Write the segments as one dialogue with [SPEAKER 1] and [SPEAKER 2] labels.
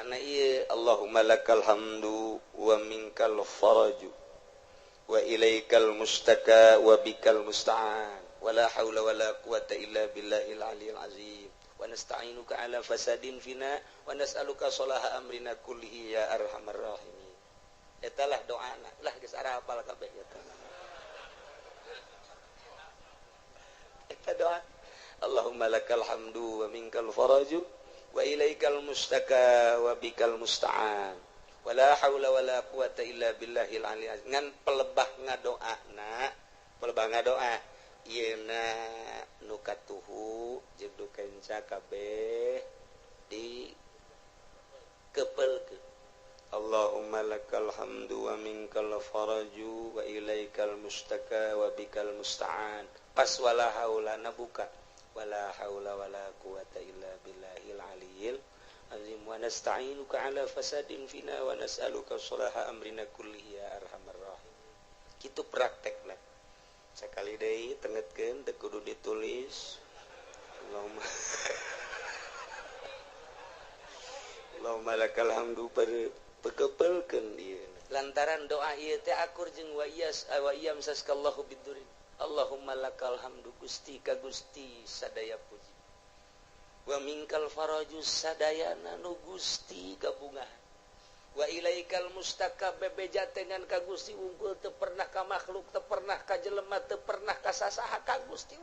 [SPEAKER 1] doana ieu Allahumma lakal hamdu wa minkal faraju wa ilaikal mustaka wa bikal musta'an wala haula wala quwata illa billahil aliyil azim wa nasta'inuka ala fasadin fina wa nas'aluka salaha amrina kullihi ya arhamar rahimin. Eta lah doana lah geus ara hafal kabeh eta. Eta doa Allahumma lakal hamdu wa minkal faraju wa ilaikal mustaka wa bikal musta'an wala haula wala quwata illa billahil aliyil azim. Ngan pelebah ngadoa yeuna nu katuhu jeung nu kenca kabeh di kepelkeun. Allahumma lakal hamdu wa minkal faraju wa ilaikal mustaka wa bikal musta'an. Pas wala haula nabuka wala haula wala quwata illa billahil aliyil azim wa nasta'inuka ala fasadin fina wa nas'aluka salaha amrina kullihi ya arhamar rahim. Kitu praktekna sakali deui tengetkeun teu kudu ditulis. Allahumma lakal hamdu pekepelkeun ieu lantaran doa ieu teh akur jeung wa iyam saskallahu bidurin. Allahumma lakal hamdu Gusti ka Gusti sadaya puji wa minkal faraju sadayana nu Gusti gabungahan wa ilaikal mustaka bebeja dengan ka Gusti unggul teu pernah ka makhluk teu pernah ka jelema teu pernah ka sasaha ka Gusti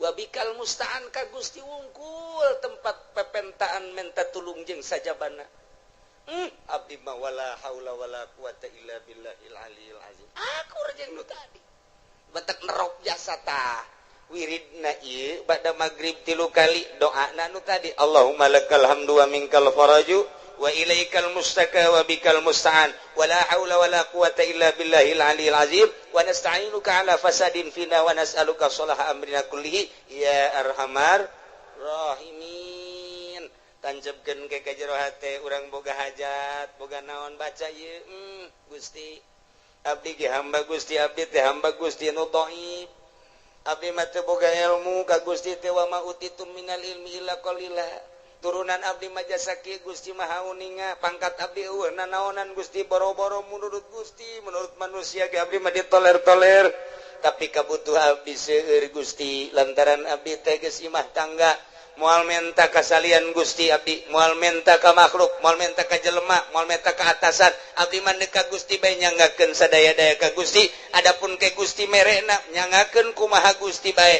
[SPEAKER 1] wa bikal musta'an ka Gusti unggul tempat pepentaan menta tulung jeung sajabana. Abdi ma wala haula wala quwata illa billahil aliyil azim. Akur jeung nu tadi batak nerok jasa tah wiridna ieu bada magrib 3 kali doana nu tadi Allahumma lakal hamdu wa minkal faraju wa ilaikal mustaka wa bikal musta'an wala haula wala quwata illa billahil aliyil azim wa nasta'inuka ala fasadin fina wa nas'aluka salaha amrina kullihi ya arhamar rahimin. Tanjebkeun ke jero hate urang boga hajat boga naon baca ieu Gusti abdi ge hamba Gusti abdi teh hamba Gusti nu dhaif abdi mah teu boga ilmu ka Gusti teh wa ma utitum minal ilmi illa qalila turunan abdi mah jasa kieu Gusti maha uninga pangkat abdi eueuh nanaonan Gusti boro-boro menurut Gusti menurut manusia ge abdi mah ditoler-toler tapi kabutuhan abdi seueur Gusti lantaran abdi teh geus imah tangga moal menta kasalian Gusti abdi moal menta ka makhluk moal menta ka jelema moal menta ka atasan abdi mah ka Gusti bae nyanggakeun sadaya-daya ka Gusti adapun ke Gusti merena nyanggakeun kumaha Gusti bae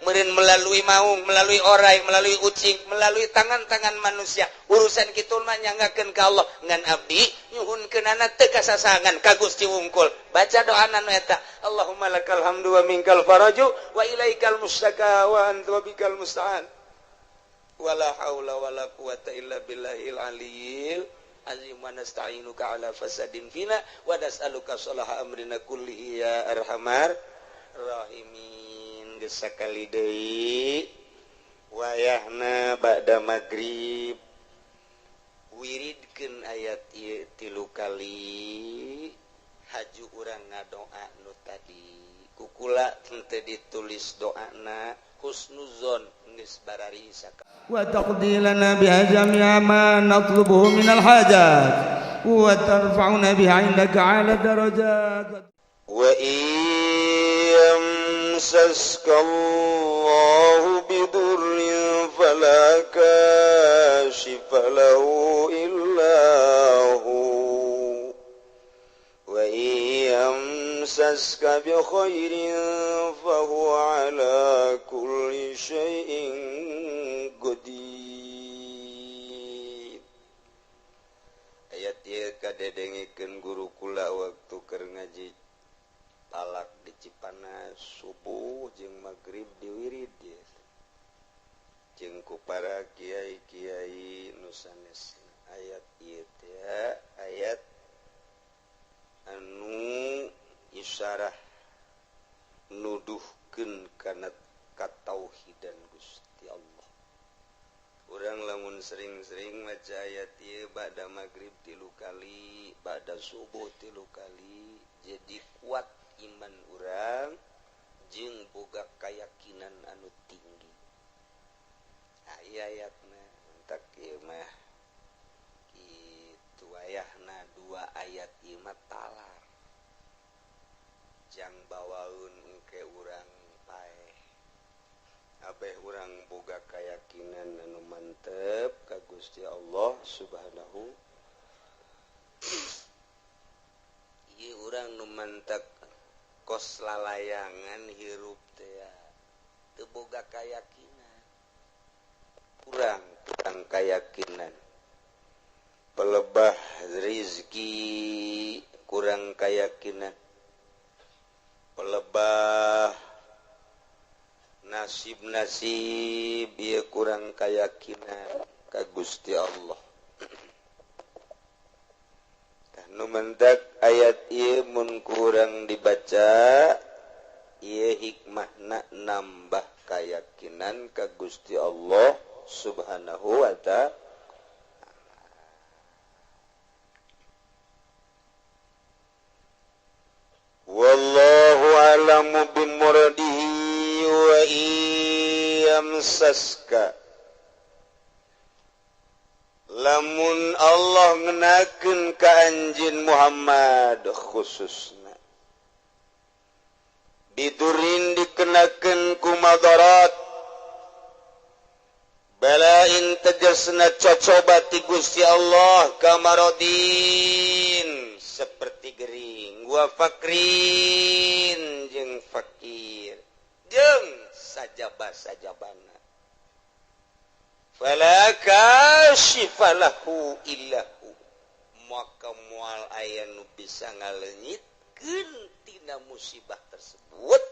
[SPEAKER 1] meureun melalui maung melalui orai melalui ucing melalui tangan-tangan manusia urusan kitu mah nyanggakeun ka Allah ngan abdi nyuhunkeunana teu kasasangan ka Gusti wungkul baca doana nu eta Allahumma lakal hamdu wa minkal faraju wa ilaikal mustaka wa anta bikal musta'an wala haula wala quwata illa billahil aliyil azim wa nasta'inuka ala fasadin fina wa nas'aluka salaha amrina kullihi ya arhamar rahimin. Geus sakali deui wayahna ba'da magrib wiridkeun ayat ieu 3 kali haju urang ngadoa nu tadi kukula teu ditulis doana husnuzon geus barari saka wa taqdilana biha jami'a ma natlubuhu minal hajat wa tarfa'una biha indaka 'ala darajat wa yamsaskallahu bidurrin fala kashifa lahu illa hu wa yamsaska bi khairin fa huwa 'ala kulli syai'in qadir. Ayat ieu kadedengikeun guru kula waktu keur ngaji palak di Cipanas subuh jeung magrib di wirid ye. Jeung ku para kiai-kiai nu sanesna ayat ieu teh ayat anu isyarah nuduhkeun kana katauhidan Gusti Allah. Urang lamun sering-sering maca ayat ieu ba'da magrib 3 kali, ba'da subuh 3 kali, jadi kuat iman urang jeung boga kayakinan anu tinggi. Ayatna entak ieu mah ayat imat talar jang bawaun ke urang paeh abeh urang boga keyakinan anu mantep ka Gusti Allah Subhanahu ieu urang nu mantep kos lalayangan hirup teh teu boga keyakinan urang keyakinan pelebah rizki kurang keyakinan pelebah nasib-nasib ieu kurang keyakinan ka Gusti Allah nu mentak ayat ieu mun kurang dibaca ieu hikmahna nambah keyakinan ka Gusti Allah Subhanahu wa ta'ala. Wallahu a'lamu bimuradihi wa iyamsaska lamun Allah ngenakeun ka anjeun Muhammad khususna bidurin dikenakeun ku madarat balain tegasna cocoba ti Gusti Allah kamarodin seperti gering wa fakrin jeung fakir jeung sajaba-sajabana fala kashifa lahu illahu maka moal aya nu bisa ngaleungitkeun tina musibah tersebut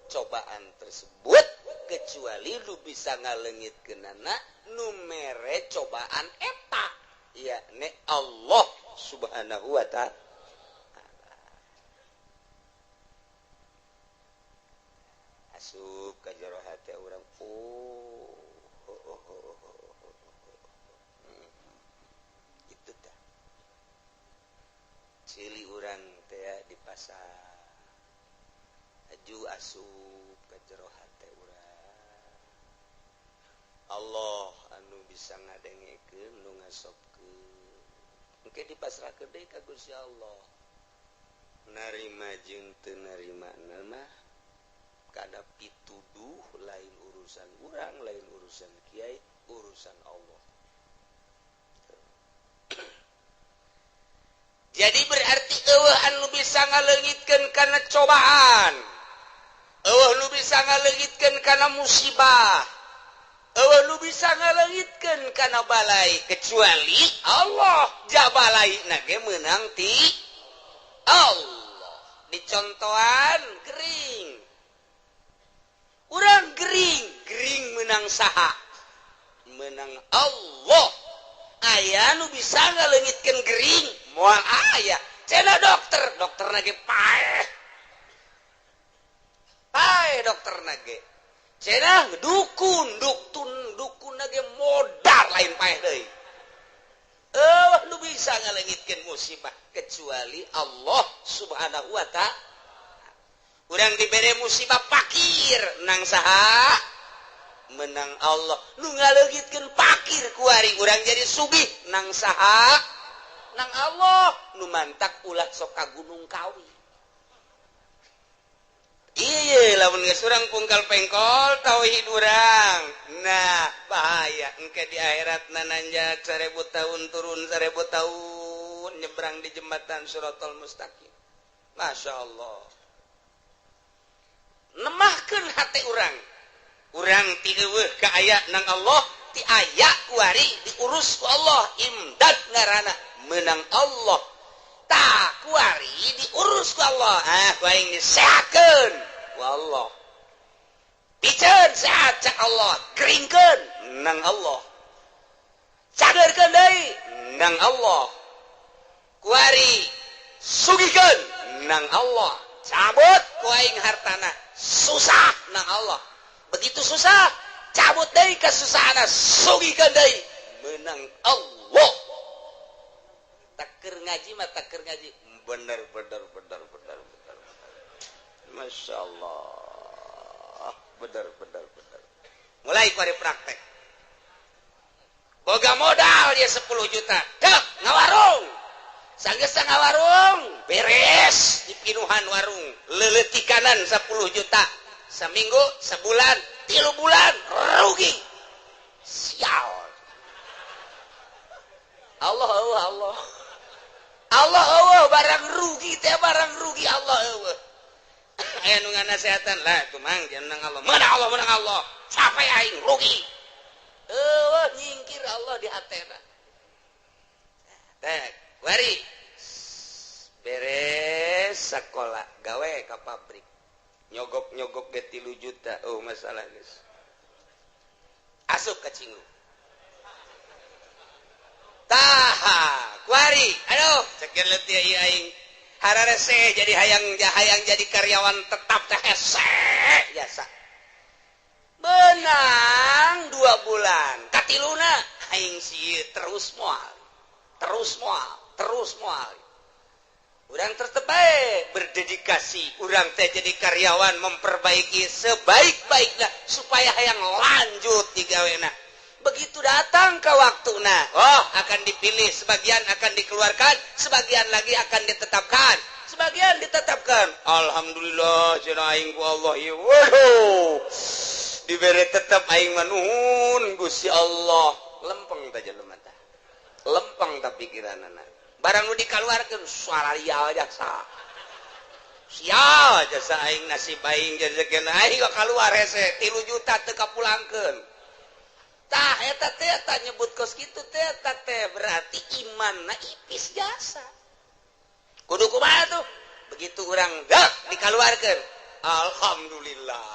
[SPEAKER 1] cobaan tersebut kecuali lu bisa ngaleungitkeunana nu mere cobaan eta yakni Allah Subhanahu wa ta'ala. Asup ka jero hate urang itu dah cili urang teh di pasar aju asup ka jero hate urang Allah anu bisa ngadengekeun nu ngasopkeun engke dipasrahkeun deui ka Gusti Allah narima jeung teu narimana mah kada pituduh lain urusan urang lain urusan kiai urusan Allah. Jadi berarti eueuh anu bisa ngaleungitkeun kana cobaan eueuh nu bisa ngaleungitkeun kana musibah eueuh nu bisa ngaleungitkeun kana balai kecuali Allah jabalaina ge meunang ti Allah. Dicontohan gering urang gering menang saha menang Allah aya nu bisa ngaleungitkeun gering moal aya cenah dokterna ge paeh dokterna ge cenah dukun ge modal lain paeh deui nu bisa ngaleungitkeun musibah kecuali Allah Subhanahu wa ta'ala. Urang dibere musibah fakir nang saha menang Allah nu ngaleungitkeun fakir kuari urang jadi sugih nang saha nang Allah nu mantak ulah sok ka Gunung Kawi ieu lamun geus urang pungkal pengkol tauhid urang nah bahaya engke di akhiratna nanjak 1000 tahun turun 1000 tahun nyebrang di jembatan Shiratal Mustaqim Masya Allah nemahkeun hati urang ti eueuh ka aya nang Allah ti aya kuari diurus ku Allah imdad ngaranna meunang Allah tah kuari diurus ku Allah ku aing disehatkeun ku Allah piceun sehat cak Allah geringkeun nang Allah cagerkeun deui nang Allah kuari sugikeun nang Allah cabut ku aing hartana susah nang Allah begitu susah cabut deui kasusahana sugikeun deui meunang Allah takeur ngaji mah takeur ngaji bener Masya Allah bener mulai kuari praktek boga modal dia 10 juta dek ngawarung Sanggeus warung beres di pinuhan warung leleutik kanan 10 juta seminggu sebulan 3 bulan rugi sial Allah barang rugi teh barang rugi Allah aya nu nganasehatan lah tuh mang jeneng Allah menang Allah sampai aing rugi nyingkir Allah di hatena teh wari beres sekolah gawe ke pabrik nyogok ge 3 juta masalah geus asup ka cinggu taha kuari aduh cekel leutik ieu aing hararese jadi hayang jadi karyawan tetap teh hese biasa benang 2 bulan katiluna aing sieu terus moal urang terbaik berdedikasi urang teh jadi karyawan memperbaiki sebaik-baiknya supaya hayang lanjut di gawena begitu datang ke waktuna akan dipilih sebagian akan dikeluarkan sebagian lagi akan ditetapkan alhamdulillah cenah aing ku Allah ieu waduh dibere tetap aing manuhun Gusti Allah lempeng teh jelema teh lempeng teh pikiranna barang nu dikaluarkeun suararial jasa sial jasa aing nasib aing rezekina aing kaluar hese 3 juta teu kapulangkeun tah eta teh nyebut kos kitu teh berarti imanna ipis jasa kudu kumaha tuh begitu urang dikaluarkeun alhamdulillah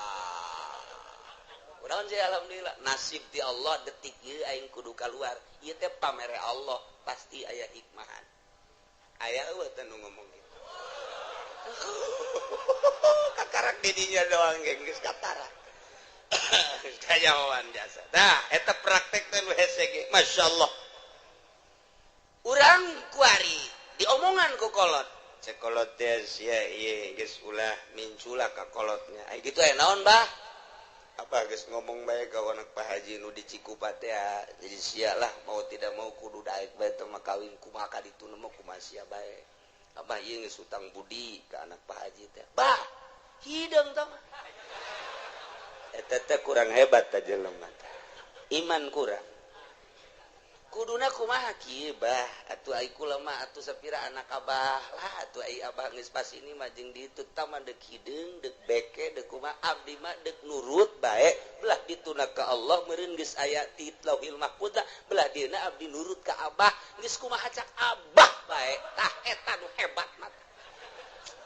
[SPEAKER 1] urang je alhamdulillah nasib di Allah detik ieu aing kudu kaluar ieu teh pamere Allah pasti aya hikmahan aya eueuh teh nu ngomong kitu kakarak didinya doang geus katara kayawan jasa nah eta praktek teh nu hese ge masyaallah urang kuari diomongan ku kolot cek kolot teh sia ieu geus ulah mincula ka kolotnya ai kitu aya naon bah apa geus ngomong bae ka anak Pak Haji nu di Cikupa teh jadi sia lah mau tidak mau kudu daek bae teh mah kawin kumaha ka ditu mah kumaha sia bae abah ieu geus utang budi ka anak Pak Haji teh bah hideung tah eta teh kurang hebat teh jelema teh iman kurang kuduna kumaha kieu bah atuh ai kula mah atuh sapira anak abah lah atuh ai abah geus pas ini mah jeung ditu tah mah deuk hideung deuk beke deuk kumaha abdi mah deuk nurut bae belah dituna ka Allah meureun geus aya ti Lauhil Mahfuz belah dieuna abdi nurut ka abah geus kumaha cak abah bae tah eta nu hebat mah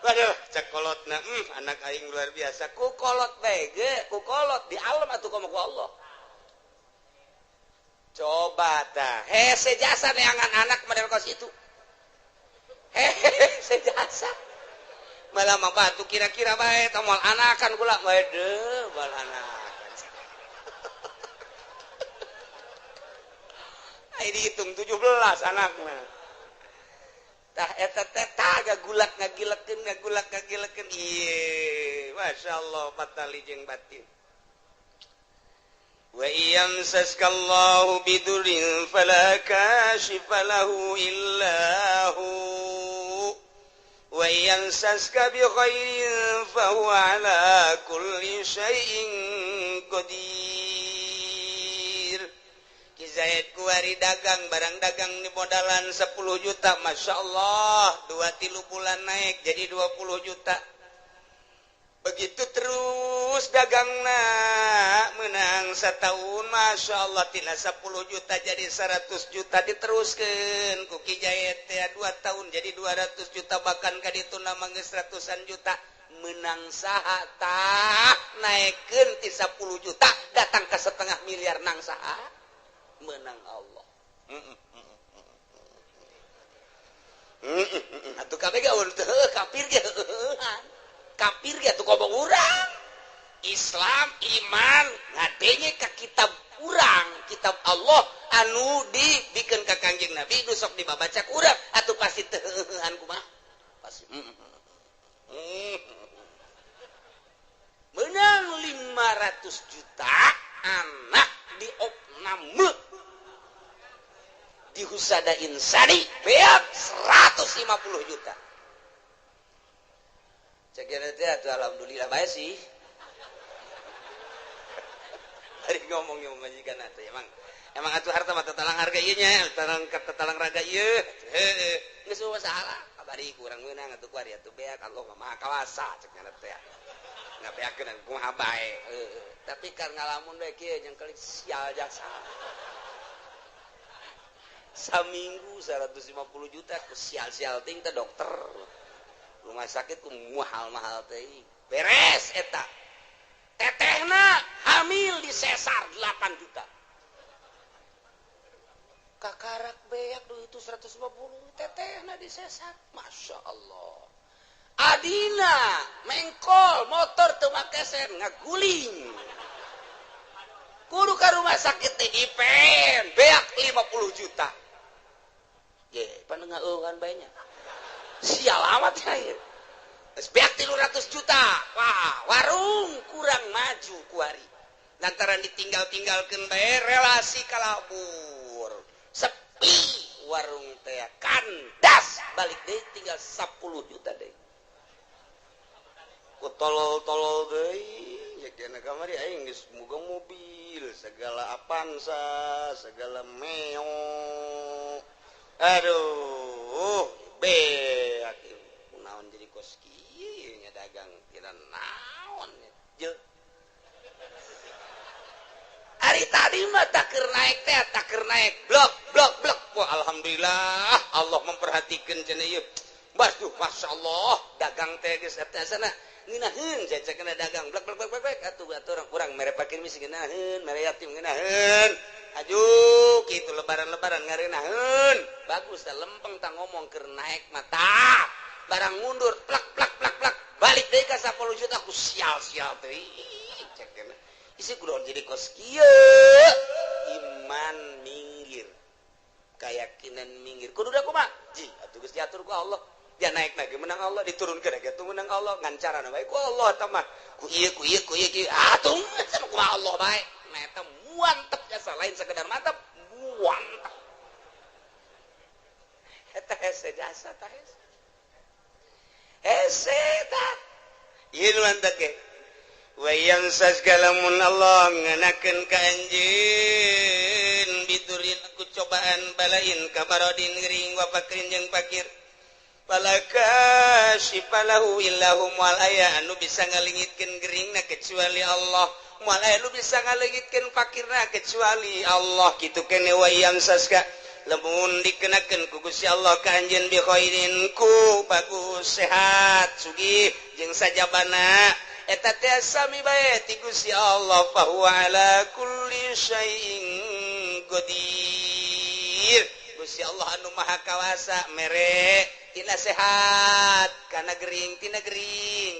[SPEAKER 1] waduh cek kolotna anak aing luar biasa ku kolot bae ge ku kolot di alam atuh komo ku Allah coba tah hese jasa neangan anak model kos itu hese jasa malah mah batu kira-kira bae tah moal anakan kula waduh moal anakan ai dihitung 17 anakna tah eta teh tah gagulak ngagilekeun ieu masyaallah patali jeung batin wa iyamsaskallahu bidurin fala kashifa lahu illa hu wa iyamsaska bi khairin fa huwa ala kulli syai'in qadir Zaid kuari dagang barang dagang di modalan 10 juta masyaallah 2-3 bulan naik jadi 20 juta begitu terus dagangna menang setahun masyaallah tina 10 juta jadi 100 juta diteruskeun ku Ki Zaid teh 2 tahun jadi 200 juta bahkan ka ditu nama geus ratusan juta menang saha tah naikkeun ti 10 juta datang ke 1/2 miliar nang saha menang Allah atuh kabeh gaul teu kafir ge atuh ngomong urang Islam iman ngadenge ka kitab urang kitab Allah anu dibikeun ka Kangjeng Nabi nu sok dibabaca ku urang atuh pasti teu kumaha pasti menang 500 juta anak diopname dihusada insani beak 150 juta. Cek teh alhamdulillah bae sih. Hari ngomongnya majikan atuh emang atuh harta mah tatalang harga ieu nya, tatalang raga ieu. Heeh, geus masalah. Abari kurang meunang atuh kuari atuh beak Allah mah maha kawasa cek nya teh. Ngabeakeun kumaha bae. Heeh. Tapi kan ngalamun bae kieu jeung kali sial jasa. Saminggu 150 juta ku sial-sial ting teh dokter. Rumah sakit ku mahal-mahal teh. Beres eta. Tetehna hamil di sesar 8 juta. Kakarak beak duit itu 150, tetehna di sesar. Masya Allah. Adina mengkol motor teu make sen ngaguling. Kudu ka rumah sakit teh dipen beak 50 juta. Ye, panengeueuhan bae nya. Sial amat ya. Beak 300 juta. Wah, warung kurang maju kuari. Lantaran ditinggal-tinggalkeun bae relasi kalabur. Sepi warung teh kandas balik deui tinggal 10 juta deui. Ku tolol-tolol deui. Jadiana kamari aing geus boga mobil, segala Avanza, segala Meo. Aduh, beak naon jadi kos kieu nya dagang kira naon je. Hari tadi mah takeur naik teh takeur naik blok. Wah alhamdulillah Allah memperhatikan cenah ieu. Baduh masyaallah dagang teh geus eta sana ngeunaheun cecekna dagang blok atuh urang mere pakin misi ngeunaheun mere yatim ngeunaheun. Ajuh kitu lebaran-lebaran ngareunaheun. Bagus teh lempeng tah ngomong keur naik mata. Barang mundur plak balik deui ka 10 juta ku sial-sial teh cek kana isi kudu jadi kos kieu iman minggir keyakinan minggir kudu da kumaha ji atuh geus diatur ku Allah dia naik lagi menang Allah diturunkeun lagi atuh menang Allah ngan carana bae ku Allah tah mah ku ieu atuh kumaha Allah bae nah eta muantep jasa lain sekedar mantep muantep eta hese jasa tah hese ieu lantak ge wayang saskalamun Allah nganakeun ka anjeun biturin aku cobaan balain kabarodin gering wa fakrin jeung fakir palaka sipalahu illahum wal aya anu bisa ngalingitkeun geringna kecuali Allah moal aya anu bisa ngalingitkeun fakirna kecuali Allah kitu kene wayang saska lamun dikenakeun ku Gusti Allah ka anjeun bi khairin ku bagus sehat sugih jeung sajabana eta teh sami bae ti Gusti Allah fa huwa ala kulli syai'in qadir. Gusti Allah anu maha kawasa mere tina sehat kana gering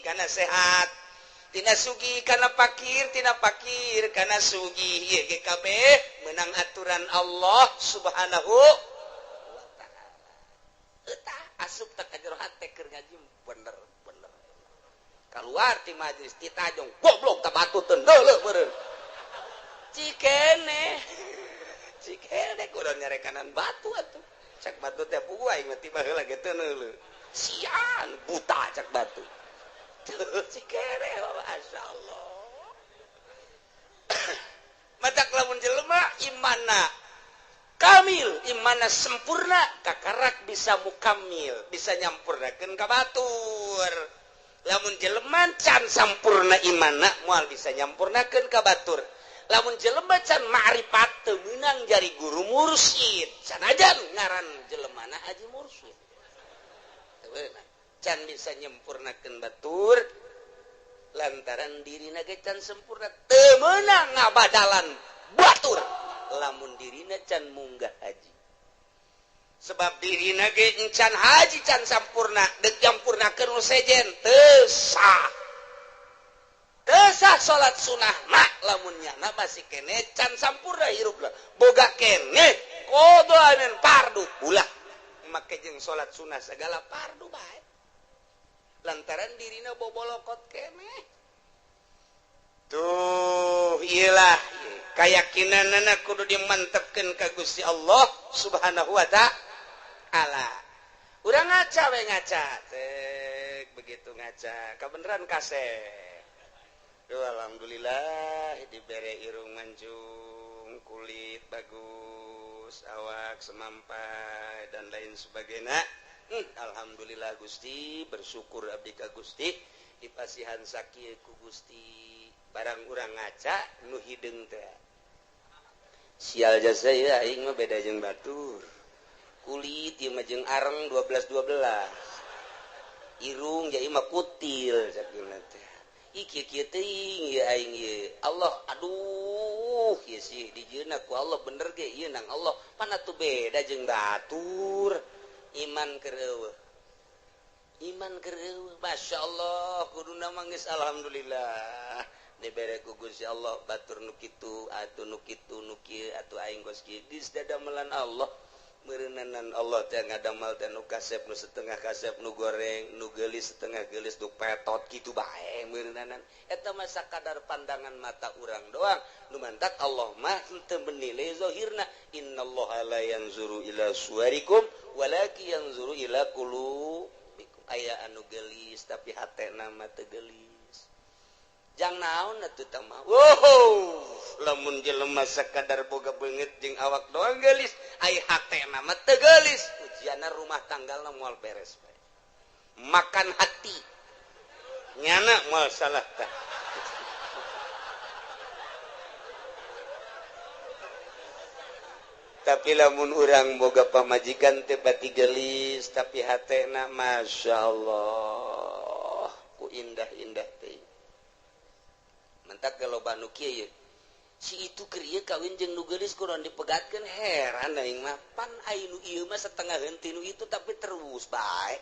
[SPEAKER 1] kana sehat tina sugih kana fakir kana sugih ieu ge kabeh meunang aturan Allah Subhanahu wa taala. Eta asup teh ka jero hate keur ngaji bener keluar ti majelis ti tajong goblok tah batu teu deuleuh meureun cikene kudu nyarekanan batu atuh cek batu teh pugu aing mah tiba heula ge teu neuleuh sian buta cek batu cikene masyaallah matak lamun jelema imanna kamil imanna sempurna kakarak bisa mukamil bisa nyampurnakeun ka batur. Lamun jelema can sampurna imanna moal bisa nyampurnakeun ka batur. Lamun jelema can ma'rifat teu meunang jari guru mursyid. Sanajan ngaran jelemana haji mursyid. Can bisa nyampurnakeun batur lantaran dirina ge can sempurna teu meunang ngabadalan batur. Lamun dirina can munggah haji. Sebab dirina ge encan haji can sampurna deuk nyampurnakeun nu sejen teu sah salat sunah mak lamun nyana masih kene can sampurna hirupna boga kene kudu aneun fardu ulah make jeung salat sunah segala fardu bae. lantaran dirina bobolokot keneh. tuh iyalah keyakinan anak kudu dimantapkan ka Gusti Allah Subhanahu wa ta'ala. Urang ngaca we ngaca teh begitu ngaca kabeneran kasep. Duh alhamdulillah dibere irung mancung, kulit bagus, awak semampai dan lain sebagainya. Alhamdulillah Gusti, bersyukur abdi ka Gusti dipasihan sakieu ku Gusti. Barang urang ngaca nu hideung teh. Sial jasa ieu aing mah beda jeung batur. Kulit ieu mah jeung areng 12-12. Irung jadi mah kutil sakeuna teh. Kieu teuing ieu aing ieu. Allah aduh ieu sih dijieunna ku Allah bener ge ieu nang Allah. Pan atuh beda jeung batur. Iman kereueuh. Iman kereueuh. Masyaallah kuduna mah geus alhamdulillah. Dibere ku Gusti Allah batur nu kitu atuh nu kitu nu kieu atuh aing geus kieu geus dadamelan Allah. Meureunnan Allah teh ngadamal teh nu kasep nu setengah kasep nu goreng nu geulis setengah geulis nu petot kitu bae meureunnan eta mah sakadar pandangan mata urang doang nu mantak Allah mah teu menilai zahirna innallaha la yanzuru ila suwarikum walakin yanzuru ila qulubikum aya anu geulis tapi hatena mah teu geulis jang naon atuh tah mah wow lamun jelema sakadar boga beungeut jeung awak doang geulis ai hatena mah teu geulis ujianna rumah tanggalna moal beres bae makan hati nyana moal salah tah tapi lamun urang boga pamajikan teh pati geulis tapi hatena masyaallah ku indah-indah teh mentak kalau banu kieu si itu keur ieu kawin jeung nu geulis kunaon dipegatkeun heran aing mah pan aya nu ieu mah setengah henteu nu itu tapi terus bae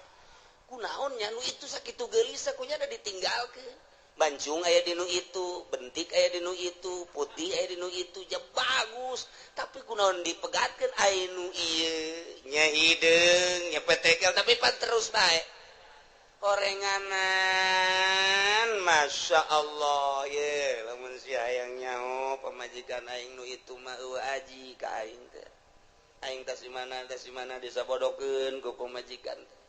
[SPEAKER 1] kunaon nya nu itu sakitu geulis sakunya da ditinggalkeun bancung aya di nu itu bentik aya di nu itu putih aya di nu itu ja bagus tapi kunaon dipegatkeun aya nu ieu nya hideung nya petekel tapi pan terus bae orenganan Masya Allah ye lamun si hayang nyaho pamajikan aing nu itu mah eueuh aji ka aing teh aing tas mana disabodokeun ku pamajikan teh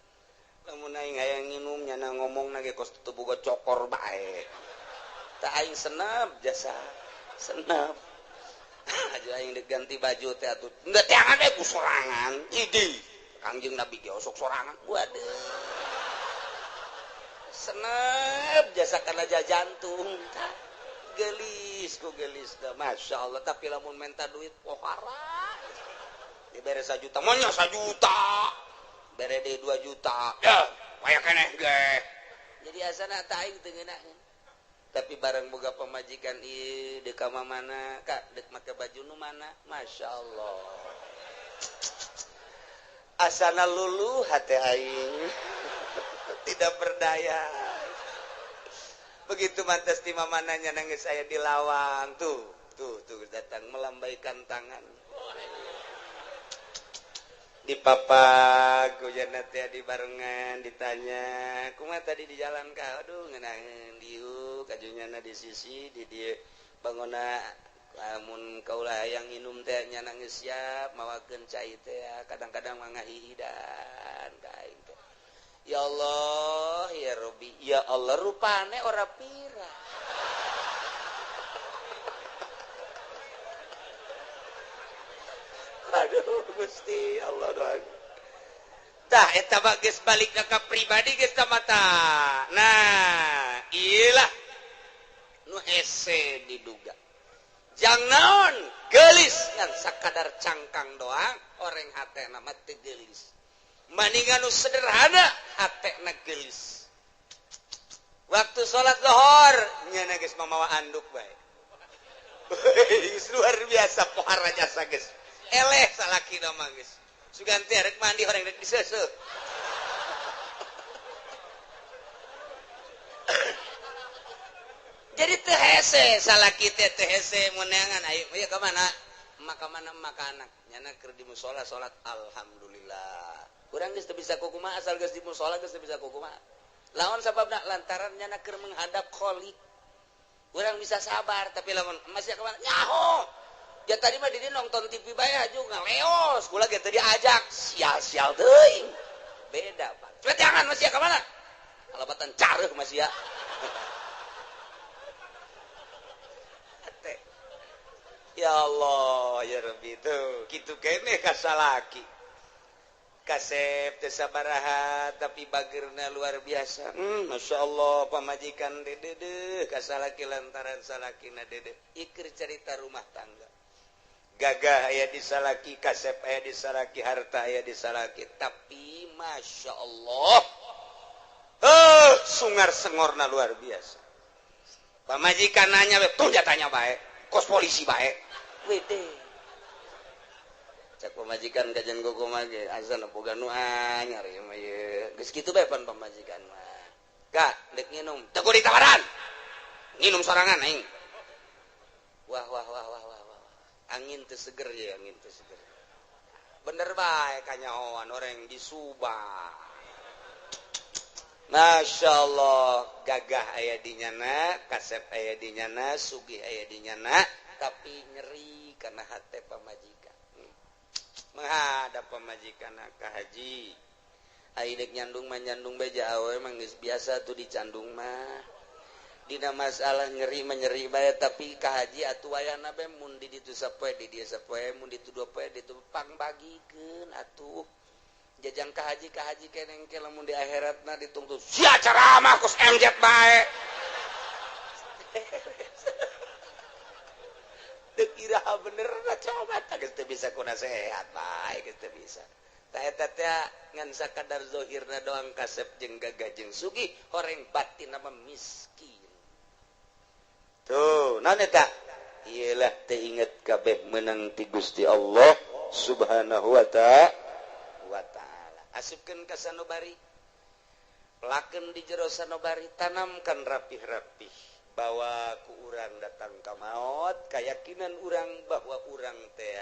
[SPEAKER 1] lamun aing hayang nginum nyana ngomongna ge kos teu boga cokor bae tah aing senep jasa senep aja aing deuk ganti baju teh atuh enggak teangan we ku sorangan idi Kangjeng Nabi ge osok sorangan waduh senep jasa kana jantung gelis ku gelis dah Masya Allah tapi lamun minta duit pohara dibere 1 juta monya 1 juta bere deui 2 juta ya aya keneh ge jadi asana teh aing teu ngeunaheun tapi barang boga pamajikan ieu deuk ka mana kak deuk make baju nu mana Masya Allah asana luluh hate aing tidak berdaya begitu mantas di mamananya nangis saya di lawang tuh datang melambaikan tangan di papa kujana teh di barengan ditanya kumaha tadi di jalan ka aduh ngeunaheun dieu kajunyana di sisi di dieu bangona amun kaulah hayang inum teh nya nangis siap mawakeun cai teh kadang-kadang mangahihidan ka aing teh ya Allah ya Rabbi ya Allah rupane ora pira aduh Gusti Allah doang tah eta mah geus balikna ka pribadi geus tah mata nah iyalah nu hese diduga jang naon geulis ngan sakadar cangkang doang oreng hatena mah teu geulis maningan nu sederhana hatena geulis waktu salat zuhur nyana geus mamawa anduk bae luar biasa pohara jasa geus eleh salakina mah geus suganti rek mandi horeng rek diseuseuh jadi teu hese salaki teh teu hese meunangan ayo ieu ka mana maka anak nyana keur di mushola salat alhamdulillah urang geus teu bisa kumaha asal geus di mushola geus teu bisa kumaha lawan sababna lantaran nyana keur menghadap khaliq Urang bisa sabar tapi lamun masih kemana nyaho ya tadi mah di nonton TV bae juga ngaleos kula ge teu diajak sial-sial teuing beda Pak coba jangan masih kemana kalebatan careuh masih ya ya Allah ya Rabbi tuh kitu keneh ka salaki kasep teu sabaraha tapi bageurna luar biasa Masya Allah pamajikan dedeh ka salaki lantaran salakina dedeh ikir cerita rumah tangga gagah aya di salaki kasep aya di salaki harta aya di salaki tapi Masya Allah sungar sengorna luar biasa pamajikan nanya tuh jatanya bae kos polisi bae wede cak pemajikan kajian gogo mage azan boga nu anyar ya mah ye geus kitu bae pan pemajikan mah ka dek nginum teu ditawaran nginum sorangan aing wah angin teu seger ya angin teu seger bener bae kanyahoan orang di Subang Masya Allah gagah aya di nyana kasep aya di nyana sugih aya di nyana tapi nyeri karena hati pamajikan menghadap pamajikan ka haji aidek nyandung mah nyandung beja awe emang geus biasa tuh dicandung mah dina masalah nyeri menyeri bae tapi ka haji atuh wayahna bae mun di ditu sapoe di dieu sapoe mun ditu dua poe ditu pang bagikeun atuh jajang ka haji keneng ke lamun di akhiratna ditungtu sia ceramah kus MZ bae teu iraha bener coba tah geus teu bisa kuna sehat bae geus teu bisa tah eta teh ngan sakadar zahirna doang kasep jeung gagah jeung sugih horeng batinna mah miskin tuh naon eta iyalah teh inget kabeh meunang ti Gusti Allah Subhanahu wa ta'ala asupkeun ka sanubari pelakeun di jero sanubari tanamkan rapih-rapih bahwa ku urang datang ka maut keyakinan urang bahwa urang teh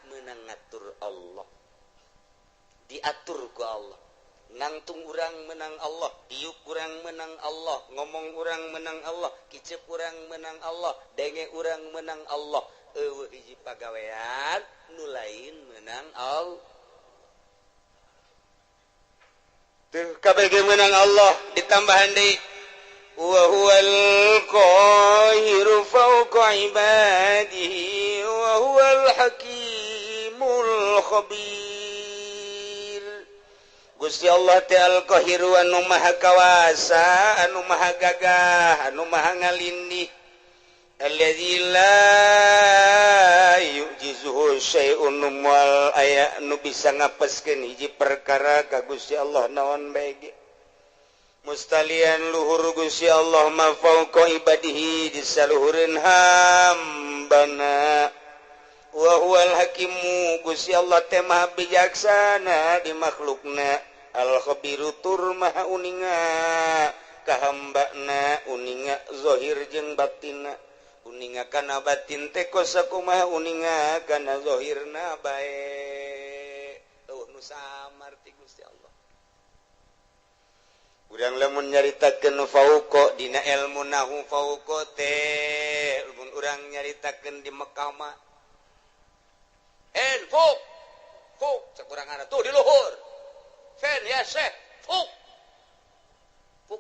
[SPEAKER 1] meunang ngatur Allah diatur ku Allah nangtung urang menang Allah diuk urang menang Allah ngomong urang menang Allah kicep urang menang Allah denge urang menang Allah eueuh hiji pagawean nu lain menang Allah teu kabeh menang Allah ditambahan deui wa huwal qahiru fawqa ibadihi wa huwal hakimul khabir Gusti Allah teh al-qahiru anu maha kawasa anu maha gagah anu maha ngalindih alladzi la yujizuhu syai'un wal aya nu bisa ngapeskeun hiji perkara ka Gusti Allah naon bae ge mustalian luhur Gusti Allah ma fauqa ibadihi di saluhureun hambana wa huwal hakimu Gusti Allah teh maha bijaksana di makhlukna al khabiru tur maha uninga ka hambana uninga zahir jeung batinna uninga kana batin teh kosakumaha uninga kana zahirna bae nu samar ti Gusti Allah urang lamun nyaritakeun fauqa dina ilmu nahu fauqa teh mun urang nyaritakeun di Mekah mah fuk cek urang ngaran tuh di luhur fen ya syekh fuk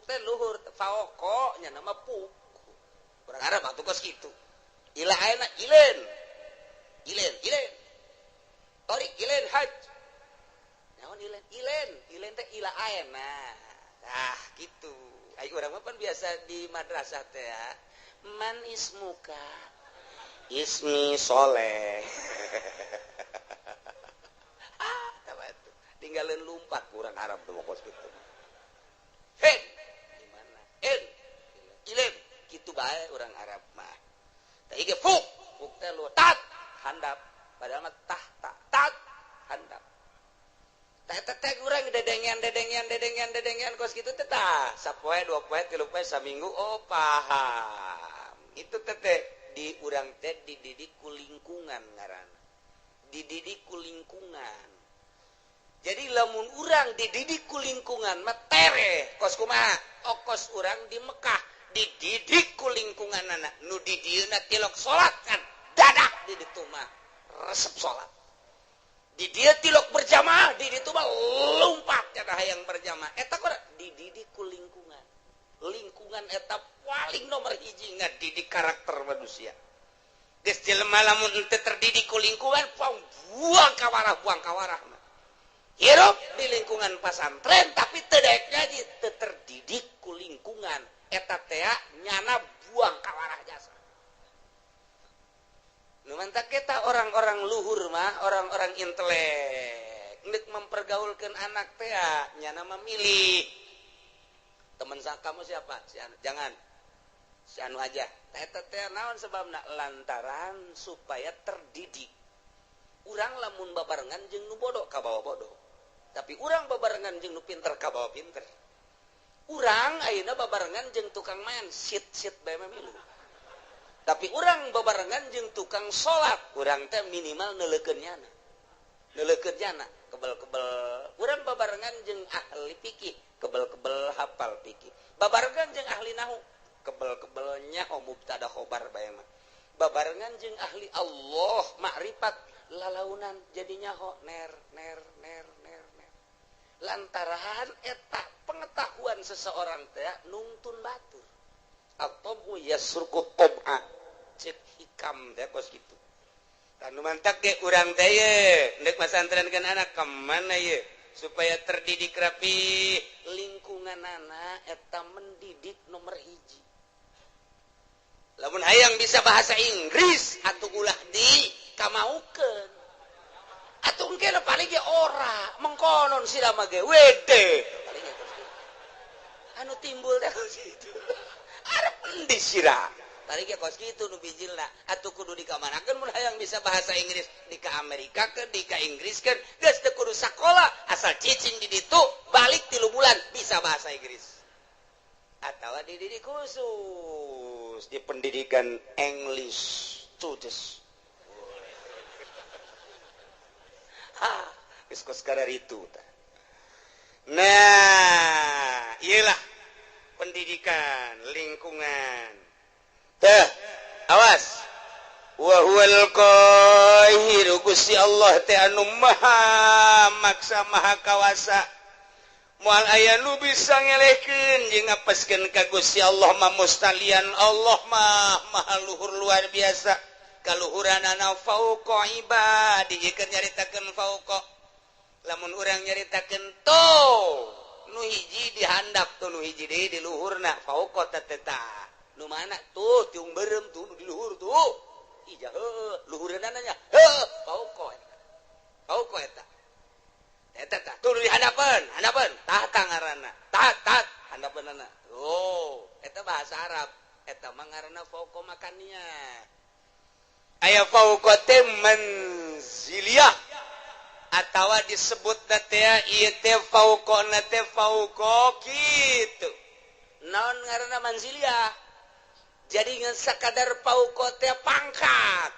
[SPEAKER 1] teh luhur fauqa nya nama fuk urang ngaran mah tugas kitu ila ayeuna ilen tori ilen haj naon ilen teh ila ayeuna ah gitu ayo urang mah pan biasa di madrasah teh ya man ismuka ismi soleh tinggalin lumpat kurang Arab tuh pokok gitu hen gimana ilen gitu bae orang Arab mah teh ge fuk teh lu tat handap padahal mah tat handap teh urang dedengan kos kitu teh tah sapoe dua poe tilu poe saminggu oh paham itu teh di urang teh dididik ku lingkungan ngaranna dididik ku lingkungan jadi lamun urang dididik ku lingkungan mah tereh kos kumaha kos urang di Mekah dididik ku lingkungan anak nu di dieuna tilok salat kan dadak di ditu mah resep salat di dia tilok berjamaah di ditu mah lompat cenah hayang berjamaah eta kudu dididik ku lingkungan eta paling nomor hiji ngadidik karakter manusia geus jelema lamun teu terdidik ku lingkungan buang kawarah hirup di lingkungan pesantren tapi teu daek jadi teu terdidik ku lingkungan eta teh nyana buang kawarah jasa nu mantap kita orang-orang luhur mah orang-orang intelek ngeuk mempergaulkeun anak teh nyana memilih teman kamu siapa si anu jangan si anu aja eta teh naon sebabna lantaran supaya terdidik urang lamun babarengan jeung nu bodoh ka bawa bodoh tapi urang babarengan jeung nu pinter ka bawa pinter urang ayeuna babarengan jeung tukang main sit bae milu tapi urang babarengan jeung tukang salat urang teh minimal neuleukeun nyana kebel-kebel urang babarengan jeung ahli fikih kebel-kebel hafal fikih babarengan jeung ahli nahwu kebel-kebelnya mubtada khobar bae mah babarengan jeung ahli Allah makrifat lalaunan jadinya ner lantaran eta pengetahuan seseorang teh nungtun batur atau yasruku tab'a cek hikam teh kos kitu anu mantak ge urang teh ye neuk masantrenkeun anak ka mana ye supaya terdidik rapi lingkungan anak eta mendidik nomor hiji lamun hayang bisa bahasa Inggris atuh ulah di kamaukeun atuh engke paling ge ora mengkonon sila mah ge wede paling anu timbul teh kitu arep endi sira paling ge kos kitu nu bijilna atuh kudu dikamanakeun mun hayang bisa bahasa Inggris di ka Amerika ke di ka Inggris kan geus teu kudu sakola asal cicing di ditu balik 3 bulan bisa bahasa Inggris atawa dididik khusus di pendidikan English studies kos kadar itu nah iyalah pendidikan lingkungan teh awas wa huwal qahiru Gusti Allah teh anu maha maksa maha kawasa moal aya nu bisa ngelehkeun jeung ngapeskeun ka Gusti Allah mah mustalian Allah mah maha luhur luar biasa kaluhuranana fauqa ibadi jikeun nyaritakeun fauqa lamun urang nyaritakeun to nu hiji dihandap tuh nu hiji deui di luhurna fauqa tateta nu mana tuh tiung beureum tuh nu di luhur tuh ija luhureunana nya fauqa eta tuh di hadapan tahta ngaranna tahat handapeunana eta bahasa Arab eta mah ngaranna fauqa makania aya fauqa teh manziliyah atawa disebut teh ieu teh fauqana teh fauqa kitu naon ngaranna manziliyah jadi ngan sakadar fauqa teh pangkat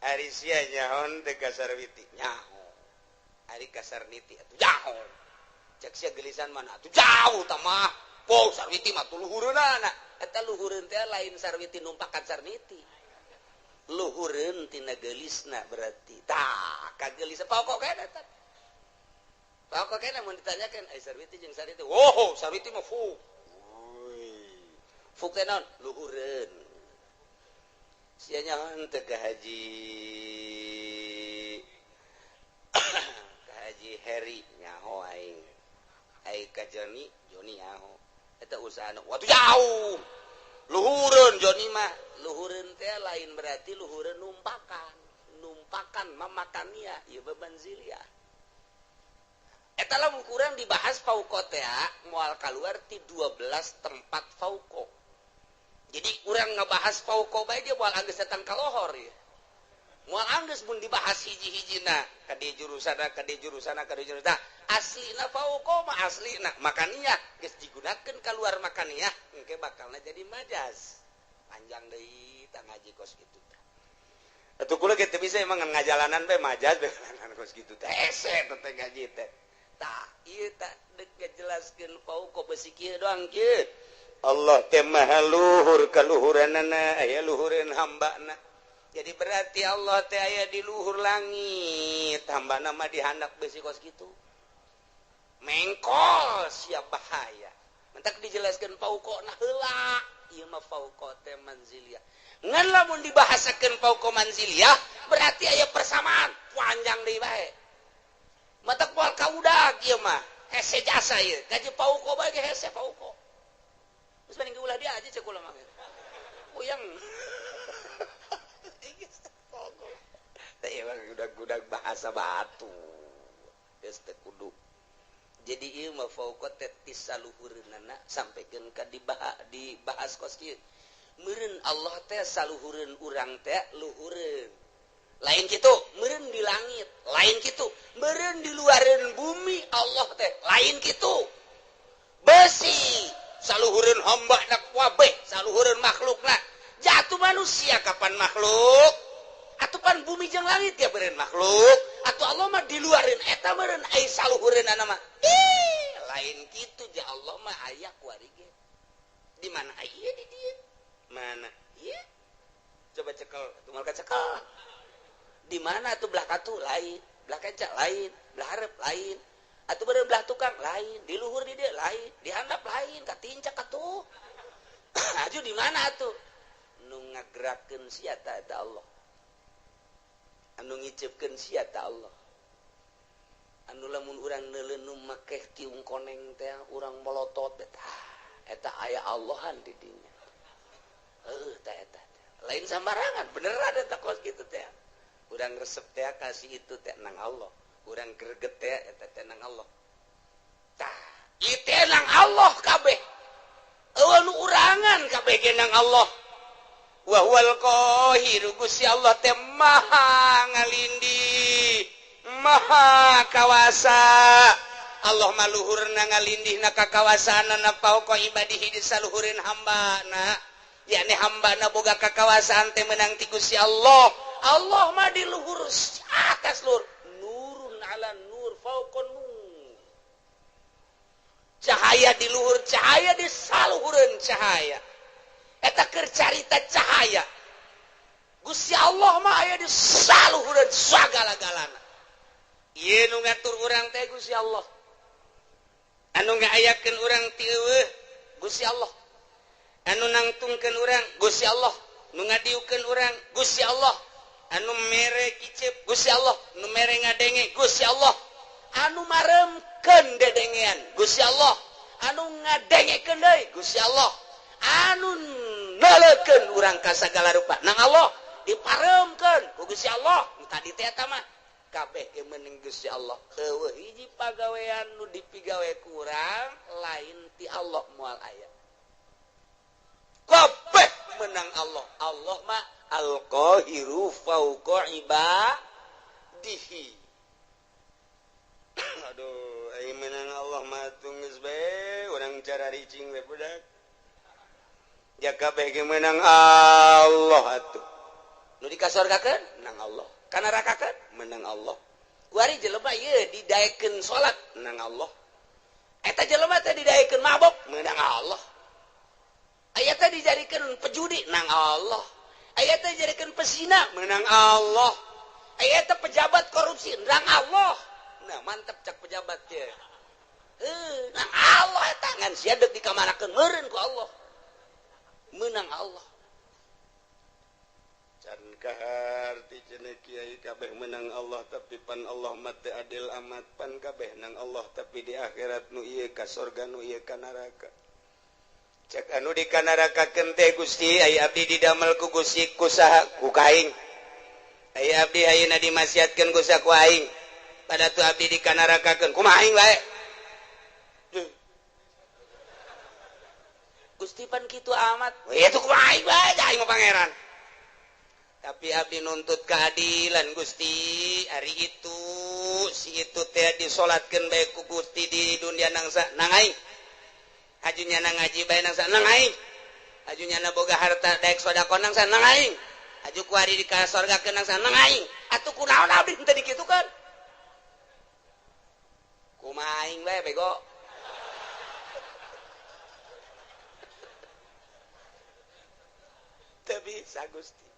[SPEAKER 1] ari sia nyaon teh kasar witi nyaho ari kasar niti atuh nyaho cek sia gelisan mana atuh jauh tah mah po sarwiti mah tuh luhureunana eta luhureun teh lain sarwiti numpakan sarniti luhureun tina gelisna berarti tah kagelisan pokok kana tah pokok kana mun ditanyakeun ai sarwiti jeung sarwiti sarwiti mah fuk teh naon luhureun sia nyaon teh ka haji Heri nyaho aing ka Joni nyaho eta usahana waktu jauh luhureun Joni mah luhureun teh lain berarti luhureun numpakan mamakania ieu beban ziliyah eta lamun kurang dibahas fauqa teh moal kaluar ti 12 tempat fauqa jadi urang ngebahas fauqa bae ge moal anggeus setan kalohor ya moal anggeus mun dibahas hiji-hijina ka di jurusana aslina fauqa mah aslina makaniyah geus digunakeun kaluar makaniyah engke bakalna jadi majaz panjang deui tah ngaji kos kitu tah atuh kula ge teu bisa emang ngajalanan bae majaz bae kos kitu teh ese teh ngaji teh tah ieu tah deuk ngajelaskeun fauqa besi kieu doang kieu Allah teh maha luhur kaluhuranana aya luhureun hambana. Jadi berarti Allah teh aya di luhur langit, hambana mah dihandap besi kos kitu. Mengkos sia bahaya. Mentak dijelaskeun fauqona heula, ieu mah fauqa teh manziliyah. Ngan lamun dibahasakeun fauqa manziliyah, berarti aya persamaan, panjang deui bae. Matak moal kaudag ieu mah, hese jasa ieu. Gaji fauqa bae hese fauqa. Terus banding ulah dia aja cek ulah mah. Uyang. Teh udah bahasa batu. Geus teu kudu. Jadi ieu mah fauqa teh tisaluhureunana sampikeun ka dibahas kos kieu. Meureun Allah teh saluhureun urang teh luhureun. Lain kitu, meureun di langit, lain kitu. Meureun di luareun bumi Allah teh lain kitu. Besi saluhureun hamba nak wabeh saluhureun makhlukna jatuh manusia kapan makhluk atupan bumi jeung langit ya beureun makhluk atuh Allah mah di luareun eta meureun ai saluhureunana mah lain kitu ja Allah mah aya kuari ge di mana aya di dieu mana ieu coba cekel atuh mal kacekel di mana atuh belah katu lain belah kaca lain belah hareup lain atuh beureun belah tukang lain di luhur di dieu lain di handap lain katincak atuh aju di mana atuh nu ngagerakeun sia eta Allah anu ngiceupkeun sia eta Allah anu lamun urang neuleuh makeh tiung koneng teh urang molotot eta aya Allahan di dinya teh eta lain sambarangan beneran eta kos kitu teh urang resep teh kasih itu teh nang Allah urang greget teh eta teh nang Allah. Tah, ieu teh nang Allah kabeh. Eueuh nu urangan kabeh ge nang Allah. Wa huwal qahir Gusti Allah teh maha ngalindih, maha kawasa. Allah mah luhurna ngalindihna ka kawasaanna fauqa ibadihi di saluhureun hambana. Yakni hambana boga kakawasaan teh meunang ti Gusti Allah. Allah mah di luhur atas luhur. Ala nur fauqan nur cahaya di luhur cahaya di saluhureun cahaya eta keur carita cahaya Gusti Allah mah aya di saluhureun sagala-galana ieu nu ngatur urang teh Gusti Allah anu ngaayakeun urang ti eueuh Gusti Allah anu nangtungkeun urang Gusti Allah nu ngadiukeun urang Gusti Allah anu mere kicep Gusti Allah anu mere ngadenge Gusti Allah anu maremkeun dedengean Gusti Allah anu ngadengekeun deui Gusti Allah anu neuleukeun urang ka sagala rupa nang Allah diparemkeun ku Gusti Allah tadi teh eta mah kabeh ge meuning Gusti Allah heueuh hiji pagawean nu dipigawe ku urang lain ti Allah moal aya kabeh menang Allah Allah mah al-qahiru fauqa ibadihi. Aduh, ai menang Allah mah geus bae urang cara ricing we budak. Ya kabeh ge menang Allah atuh. Nu dikasorgakeun nang Allah. Kana nerakakeun menang Allah. Kuari jelema ieu didaekeun salat nang Allah. Eta jelema teh didaekeun mabok menang Allah. Aya teh dijadikeun pejudi nang Allah. Aya teh dijadikeun pesina menang Allah. Aya teh pejabat korupsi nang Allah. Nah, mantep cak pejabat teh. Nang Allah eta ngan sia deuk dikamanakeun meureun ku Allah. Menang Allah. Can kaharti cenah kiai kabeh menang Allah tapi pan Allah mah teu adil amat pan kabeh nang Allah tapi di akhirat nu ieu ka surga nu ieu ka neraka. Cek anu dikanarakakeun teh Gusti ai abdi didamel ku Gusti kusaha ku kaing. Ai abdi ayeuna dimasiatkeun ku saku aing. Pada tu abdi dikanarakakeun kumaha aing bae. Gusti pan kitu amat. Ya tu kumaha aing bae aing mah pangeran. Tapi abdi nuntut keadilan Gusti hari itu si itu teh disolatkeun bae ku Gusti di dunia nangsa nang aing. Ajunya nang ngaji bae nang nang aing. Ajunya na boga harta daek sedekah nang nang aing. Aju ku ari di ka sorgakeun nang nang aing. Atuh kunaon abdi teu dikitukeun. Kumaha aing bae bego. bisa Gusti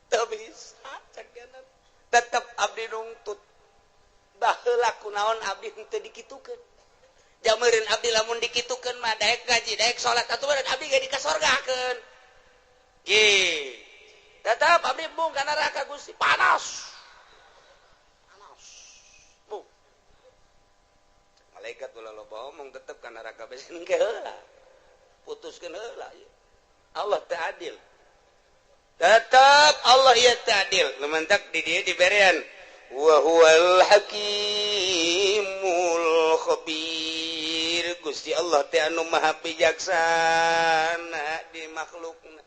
[SPEAKER 1] teu bisa cekana tetep abdi nungtut baheula kunaon abdi henteu dikitukeun jameureun abdi lamun dikitukeun mah daek gaji daek salat atuh abdi ge dikasorgakeun ge tetep abdi bung ka neraka Gusti panas bung malaikat ulah loba omong tetep ka neraka besen ke heula putuskeun heula Allah teu adil tetap Allah ya adil lumantak di dia diberian wa huwal hakimul khabir Gusti Allah teh anu maha bijaksana di makhlukna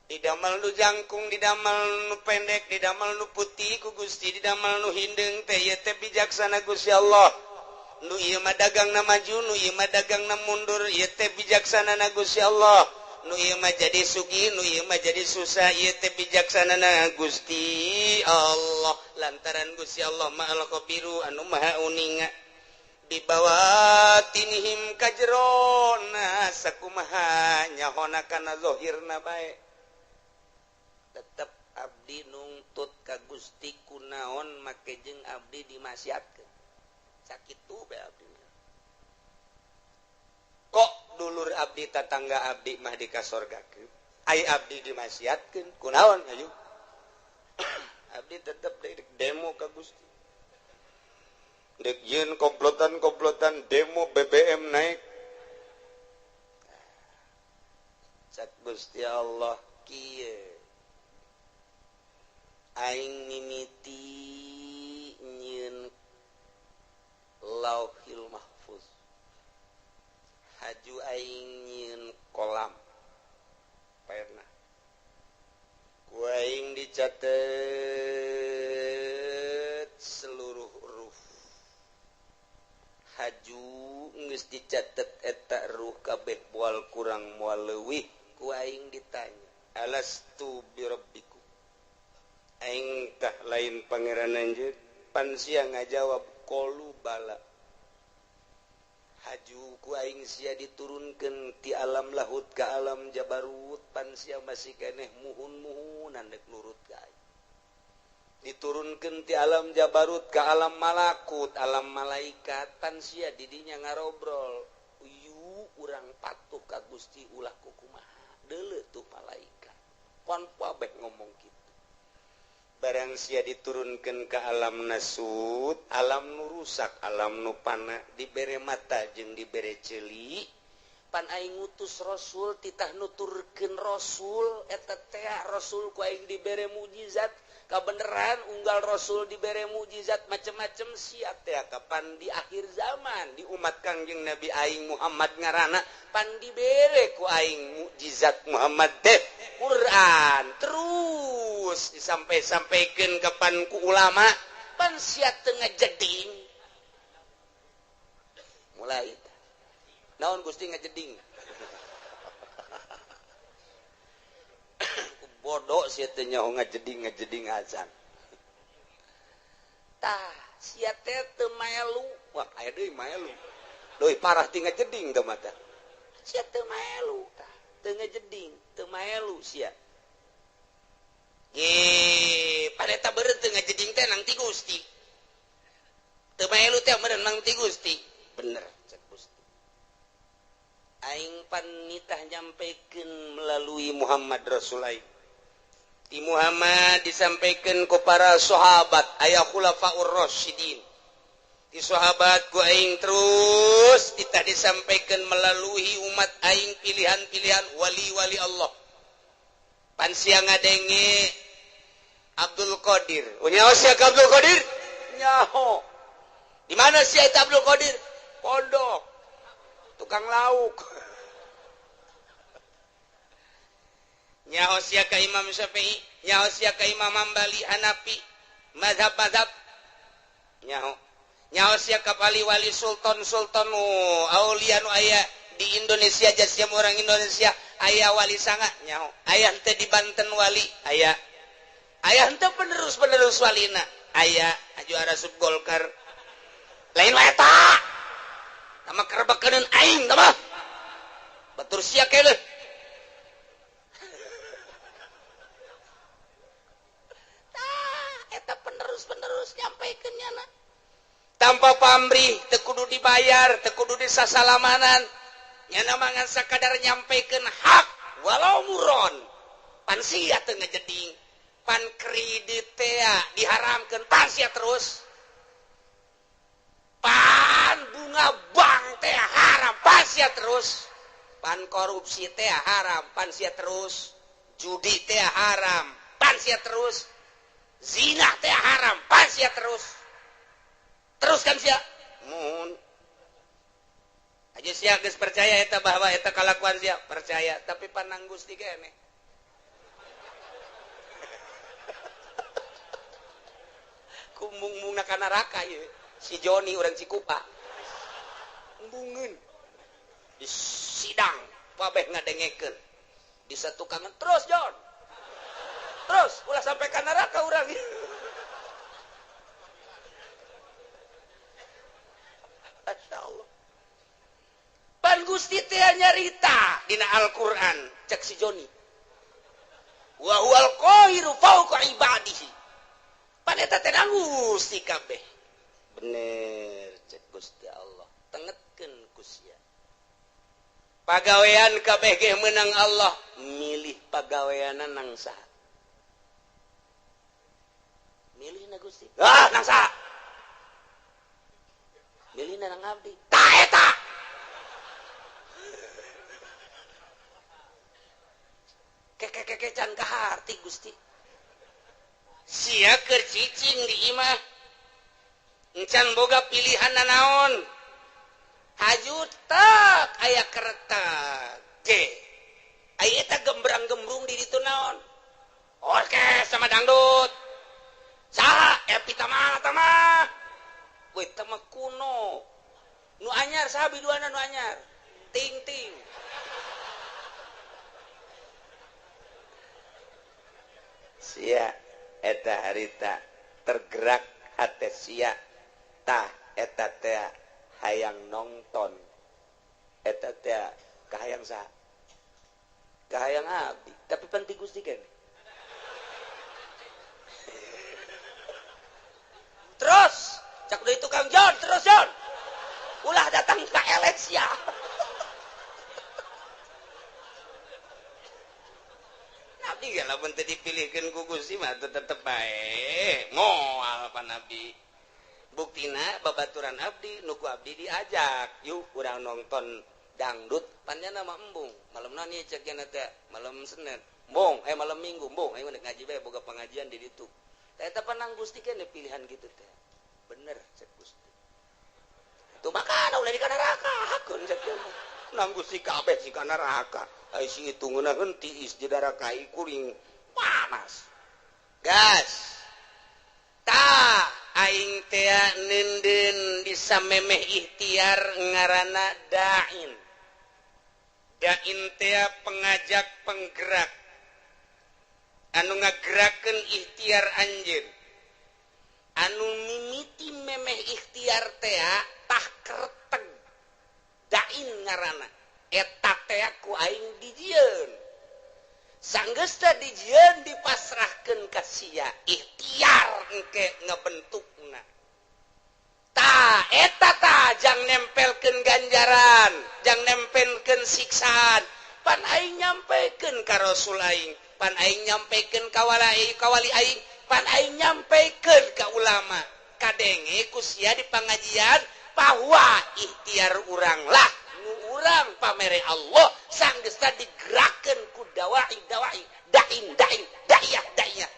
[SPEAKER 1] didamel nu jangkung didamel nu pendek didamel nu putih ku Gusti didamel nu hindeng teh ieu teh bijaksana Gusti Allah nu ieu mah dagangna maju nu ieu mah dagangna mundur ieu teh bijaksana na Gusti Allah nu ieu mah jadi sugih nu ieu mah jadi susah ieu teh bijaksanana Gusti Allah lantaran Gusti Allah ma'al khabiru anu maha uninga di bawatinihim kajrona sakumaha nyahona kana zahirna bae tetep abdi nungtut ka Gusti kunaon make jeung abdi dimasiatkeun sakitu bae abdi kok dulur abdi tetangga abdi mah dikasorgakeun ai abdi dimasiatkeun kunaon ayo abdi tetep demo ka Gusti dek yen komplotan demo BBM naik cak Gusti Allah kieu aing mimiti nyieun lauhil mahfuz haju aing nyieun kolam pernah ku aing dicatet seluruh huruf haju geus dicatet eta ruh kabeh moal kurang moal leuwih ku aing ditanya alastu birabbikum aing tah lain pangeran anjeun pan sia ngajawab qalu bala haju ku aing sia diturunkeun ti alam lahut ka alam jabarut pan sia masih keneh muhun-muhunan dek nurut ka aing diturunkeun ti alam jabarut ka alam malakut alam malaikat pan sia didinya ngarobrol uyu urang patuh ka Gusti ulah kumaha deuleu tuh malaikat pon pabeh ngomong kitu barang sia diturunkeun ka alam nasut alam nu rusak alam nu pana dibere mata jeung dibere ceuli pan aing ngutus rasul titah nuturkeun rasul eta teh rasul ku aing dibere mukjizat kabeneran unggal rasul dibere mukjizat macem-macem sia teh kapan di akhir zaman di umat Kangjeng Nabi aing Muhammad ngaranna pan dibere ku aing mukjizat Muhammad teh Quran terus disampai-sampaikan kapan ku ulama pan sia teu ngajeding mulai naon Gusti ngajeding bodoh sia teh nyaho ngajeding azan tah sia teh teu melu wah aya deui melu leuwih parah ti ngajeding teh mah tah sia teu melu tah teu ngajeding teu melu sia pada eta beureut teu ngajeding teh nang ti Gusti teu melu teh meureun nang ti Gusti bener cek Gusti aing pan nitah nyampikeun melalui Muhammad Rasul aing di Muhammad disampaikan ku para sahabat aya khulafaur rasyidin di sahabat ku aing terus kita disampaikan melalui umat aing pilihan-pilihan wali-wali Allah pan sia ngadenge Abdul Qadir nyaho sia Abdul Qadir nyaho di mana sia eta Abdul Qadir pondok tukang lauk nyaho sia ka Imam Syafi'i nyaho sia ka Imam Hambali Hanafi mazhab-mazhab nyaho sia ka wali-wali sultan aulia nu aya di Indonesia jasnya orang Indonesia aya wali sanga nyaho aya henteu di Banten wali aya henteu penerus walina aya juara sub Golkar lain wae eta tama kerebekeun aing tama batur sia keleh tanpa pamrih teu kudu dibayar teu kudu disasalamanan nyana mangan sakadar nyampikeun hak walau muron pan sia teu ngajeding pan kredit teh diharamkeun pan sia terus pan bunga bank teh haram pan sia terus pan korupsi teh haram pan sia terus judi teh haram pan sia terus zina teh haram pan sia terus kan sia mun aja sia geus percaya eta bahwa eta kalakuan sia percaya tapi panang Gusti keneh kumbung-mung ka neraka ieu si Joni urang Cikupa embungeun di sidang pabeh ngadengekeun di satukangan terus Jon terus ulah sampai ka neraka urang Masyaallah pan Gusti teh nyarita dina Al-Qur'an cek si Joni wa huwal qahiru fawqa ibadihi pan eta teh Gusti kabeh bener cek Gusti Allah tengetkeun ku sia pagawean kabeh ge meunang Allah milih pagaweana nang saha milihna Gusti nang saha milihna nang abdi tah eta keke can kaharti Gusti sia keur cicing di imah encan boga pilihan naon hajutak aya kereta ge aya eta gembrang-gembrung di ditu naon orkes sama dangdut saha epi tamah we tamah kuno nu anyar saha biduana nu anyar ting sia eta harita tergerak hate sia tah eta teh hayang nonton eta teh kahayang saha kahayang abdi tapi penting Gusti keneh terus cak deui tukang Jon terus Jon ulah datang ka eleksi ya Nabi ge lamun teu dipilihkeun ku Gusti mah tetep bae moal pan Nabi buktina babaturan abdi nuku abdi diajak yuk urang nonton dangdut panjana mah embung malam naon ieu cek cenah teh malam Senin embung malam Minggu embung aing mah ngaji bae boga pengajian di ditu eta panang Gusti keneh pilihan kitu teh bener cek Gusti tuh makana ulah di ka neraka hakeun cek nang Gusti kabeh si ka neraka ai si hitungeuna hentiis di neraka kuring panas gas ta aing teh nenden bisa memeh ikhtiar ngaranna dain teh pengajak penggerak anu ngagerakeun ikhtiar anjeun anu mimiti memeh ikhtiar teh tah kereteg dain ngaranna eta teh ku aing dijieun sanggeus teh dijieun dipasrahkeun ka sia ikhtiar engke ngabentukna tah eta tah jang nempelkeun ganjaran jang nempelkeun siksaan pan aing nyampikeun ka Rasul aing pan aing nyampikeun ka wali aing pan aing nyampikeun ka ulama kadenge ku sia di pangajian bahwa ikhtiar urang lah nu urang pamere Allah sanggeus digerakkeun ku dai daiyah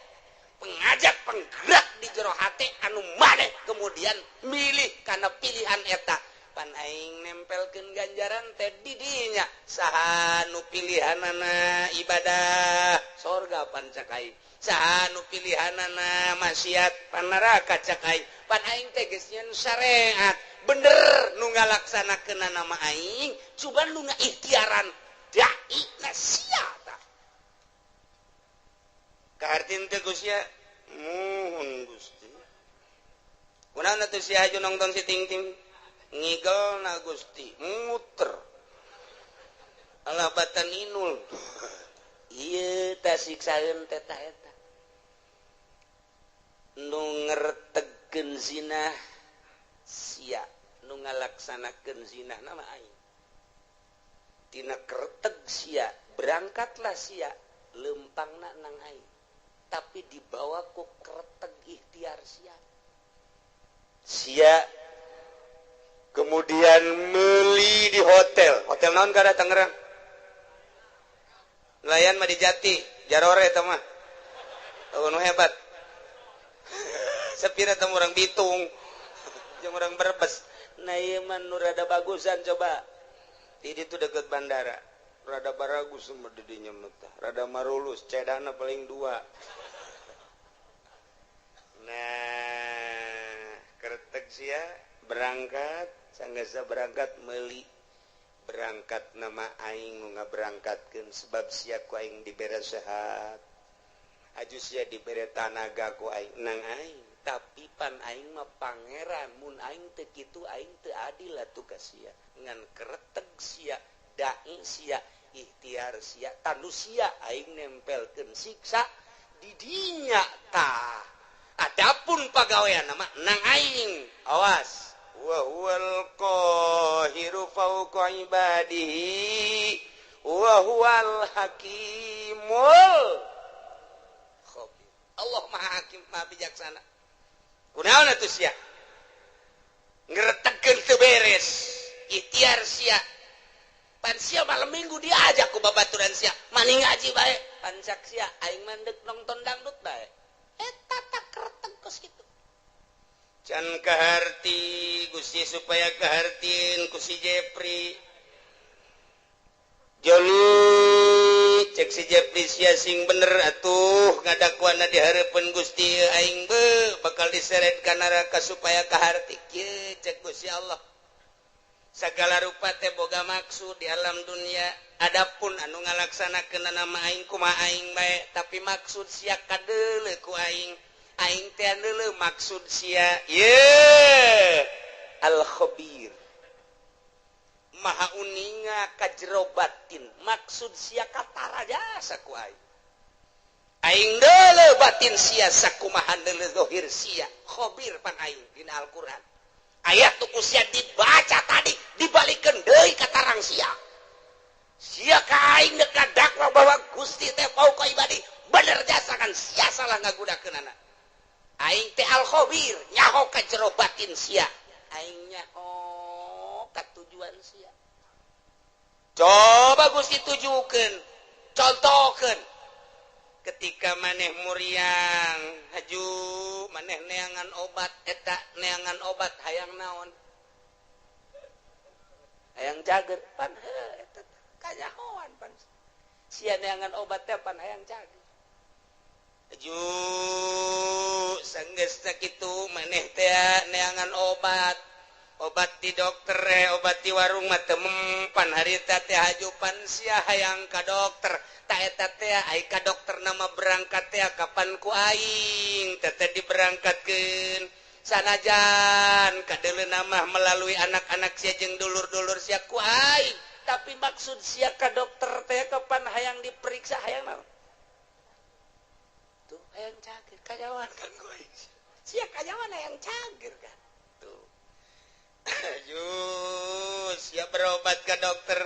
[SPEAKER 1] pengajak penggerak di jero hate anu maneh kemudian milih kana pilihan eta pan aing nempelkeun ganjaran teh di dinya saha nu pilihanana ibadah sorga pan cak aing saha nu pilihanana maksiat pan neraka cak aing pan aing teh geus nyeun syariat bener nu ngalaksanakeun nama aing cuban nu ngaikhtiaran dai na sia tah kahartin teh Gusti muhun Gusti kunaon atuh sia aju nongton si ting ngigelna Gusti muter alabatan inul ieu tah siksaeun teh tah eta nu ngertegeun zina ngalaksanakeun zina nama aing tina kereteg sia berangkatlah sia lempangna nang aing tapi dibawa ku kereteg ikhtiar sia kemudian meuli di hotel naon kada Tangerang nelayan mah di Jati Jarore eta mah nu hebat sapira temu orang Bitung jeung orang Brebes nah ieu mah nu rada bagusan coba di ditu deket bandara rada baragus mah di dinya mah rada marulus cedana paling 2 nah keretek sia berangkat sanggasa berangkat meuli berangkat nama aing nu ngaberangkatkeun sebab sia ku aing dibere sehat aju sia dibere tanaga ku aing nang aing tapi pan aing mah pangeran mun aing teu kitu aing teu adil atuh ka sia ngan kereteg sia dai sia ikhtiar sia tandu sia aing nempelkeun siksa di dinya tah adapun pagawean mah nang aing awas wa huwal qahiru fawqa ibadihi wa huwal hakimul khabir Allah maha hakim maha bijaksana kunaon atuh sia ngretegkeun teu beres ikhtiar sia pan sia malam minggu diajak ku babaturan sia mani ngaji bae pan sak sia aing mandek nonton dangdut bae eta tak kereteg kos kitu can kaharti Gusti supaya kahartiin ku si Jepri Joli cek si Jepri sia sing bener atuh ngadakuana di hareupeun Gusti aing be bakal diseret ka neraka supaya kaharti kieu cek Gusti Allah sagala rupa teh boga maksud di alam dunia adapun anu ngalaksanakeun nama aing kumaha aing bae tapi maksud sia kadeuleu ku aing teh deuleu maksud sia al khabir maha uninga ka jero batin maksud sia katara jasa ku aing deuleu batin sia sakumaha deuleu zahir sia khabir pan aing dina Al-Qur'an ayat tuku sia dibaca tadi dibalikeun deui ka tarang sia ka aing dek dakwa bahwa Gusti teh fauqa ibadi bener jasa kan sia salah ngagudakeun anak aing teh al khabir nyaho ka jero batin sia aing nyaho ka tujuan sia coba Gusti tujukeun contohkeun ketika maneh muriang haju maneh neangan obat eta neangan obat hayang naon hayang cager pan eta kanyahoan pan sia neangan obat teh pan hayang cager haju sanggeus sakitu maneh teh neangan obat di dokter obat di warung mah teu mempan harita teh hajupan sia hayang ka dokter ta eta teh ai ka dokter nama berangkat teh kapan ku aing teh diberangkatkeun sanajan kadeuleuna mah melalui anak-anak sia jeung dulur-dulur sia ku aing tapi maksud sia ka dokter teh kapan hayang diperiksa hayang naon tuh hayang cager kajawan kan ku aing sia kajawan hayang cager kan siap berobat ke dokter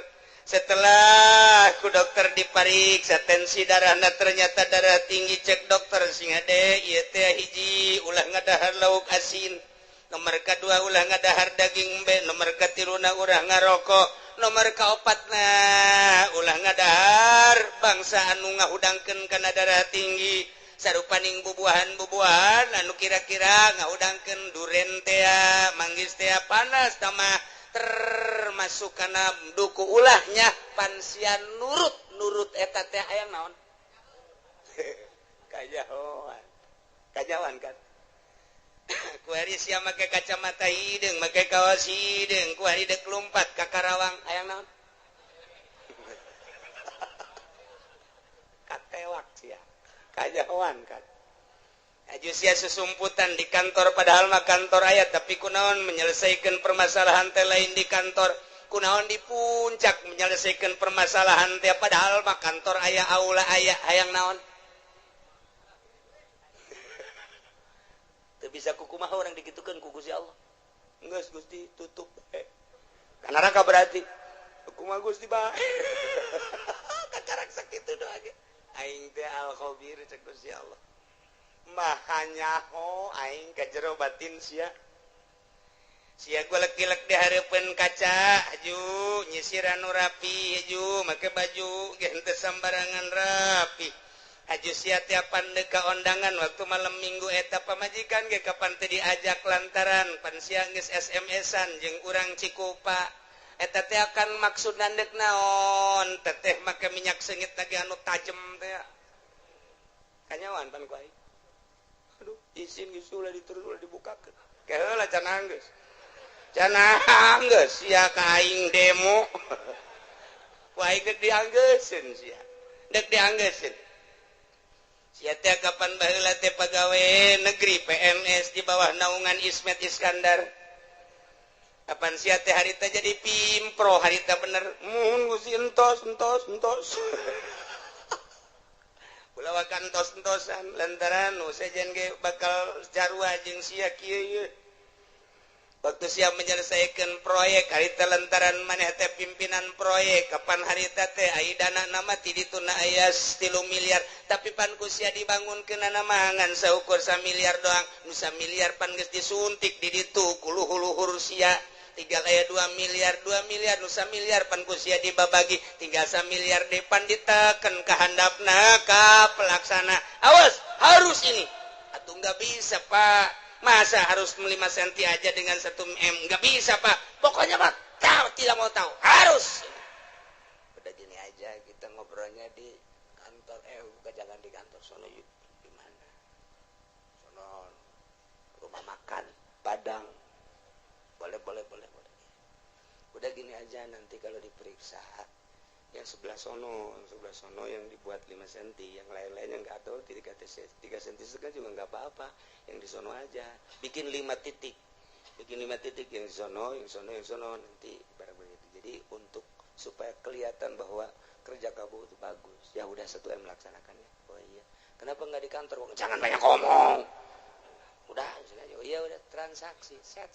[SPEAKER 1] setelah ku dokter dipariksa tensi darahna ternyata darah tinggi cek dokter sing ade ieu teh hiji ulah ngadahar lauk asin nomor kadua ulah ngadahar daging embe nomor katiluna ulah ngarokok nomor kaopatna ulah ngadahar bangsa anu ngahudangkeun kana darah tinggi sarupaning bubuahan anu kira-kira ngaudangkeun duren teh manggis teh panas tamah termasuk kana duku ulahnya pansian nurut eta teh hayang naon kajawan kan ku hari sia make kacamata hideung make kaos hideung ku hari dek lompat ka Karawang hayang naon katewak sia kajawan kan aju sia susumputan di kantor padahal mah kantor aya tapi kunaon menyelesaikan permasalahan teh lain di kantor kunaon di puncak menyelesaikan permasalahan teh padahal mah kantor aya aula aya hayang naon teu bisa kukumaha urang dikitukeun ku Gusti Allah geus Gusti tutup kana raka berarti kumaha Gusti bae kacarak sakitu doa ge aing teh al khabir cek Gusti Allah mahanya ho aing ka jero batin sia golek-gelek di hareupeun kaca aju nyisir anu rapi aju make baju ge henteu sambarangan rapi aju sia tiapan deka ondangan waktu malam minggu eta pamajikan ge kapan teu diajak lantaran pan sia geus SMS-an jeung urang Cikupa eta teh akan maksudna deuk naon teteh make minyak seungit lagi anu tajem teh kanyawan pan ku aing aduh izin geus ulah ditulis ulah dibukakeun keheula can anggeus canang geus sia ka aing demo ku aing geus dianggeuskeun sia deuk dianggeuskeun sia teh kapan baheula teh pagawe negeri PNS di bawah naungan Ismet Iskandar kapan sia teh harita jadi pimpro harita bener mun Gusti entos ulah wakan entos-entosan lantaran nu sejen ge bakal jarua jeung sia kieu waktu siap menyelesaikan proyek harita lantaran maneh teh pimpinan proyek kapan harita teh ai dana nama ti dituna aya 3 miliar tapi pan ku sia dibangunkeun nama ngan saukur 1 miliar doang nu 1 miliar pan geus disuntik di ditu ku luhur-luhur sia tinggal aya 2 miliar nu 1 miliar pan ku sia dibabagi tinggal 1 miliar depan diteken ka handapna ka pelaksana awas harus ini atuh enggak bisa Pak masa harus 5 senti aja dengan 1 M nggak bisa Pak pokoknya Pak tidak mau tahu harus udah gini aja kita ngobrolnya di kantor bukan jangan di kantor sono yuk di mana sono rumah makan Padang boleh udah gini aja nanti kalau diperiksa yang sebelah sono yang dibuat 5 cm yang lain-lainnya nggak tahu 3 cm juga nggak apa-apa yang di sono aja bikin 5 titik yang di sono nanti barang begitu jadi untuk supaya kelihatan bahwa kerja kamu itu bagus ya udah 1 M laksanakannya oh iya kenapa nggak di kantor jangan banyak ngomong udah oh iya udah transaksi set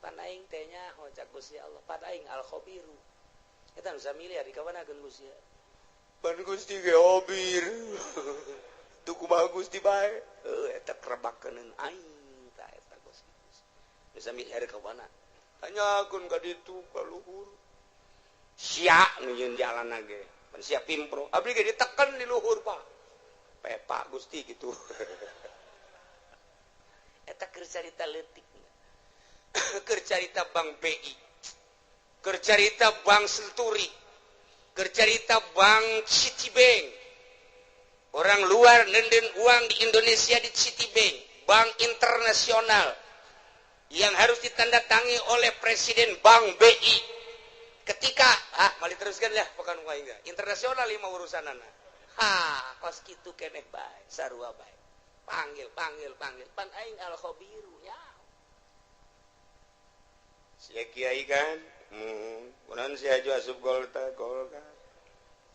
[SPEAKER 1] panaing tehnya hojak Gusti Allah panaing al khabiru eta nu 1 miliar dikawanakeun Gusti pan Gusti ge obir tu kumaha Gusti bae eta krebakeun aing tah eta Gusti nu 1 miliar kawana tanyakeun ka ditu ka luhur sia nu yeun jalanna ge pan sia pimpro abdi ge diteken di luhur Pak pepa Gusti gitu eta keur carita leutik keur carita Bank BI keur carita Bank Senturi, keur carita Bank Citibank. Orang luar nenden uang di Indonesia di Citibank, bank internasional yang harus ditandatangi oleh Presiden Bank BI. Ketika mali teruskan lah bukan uang enggak. Internasional 5 urusanana. Kos kitu keneh bae, sarua bae. Panggil. Pan aing al khabiru ya. Sia kiai kan kunaon si Haji asup golka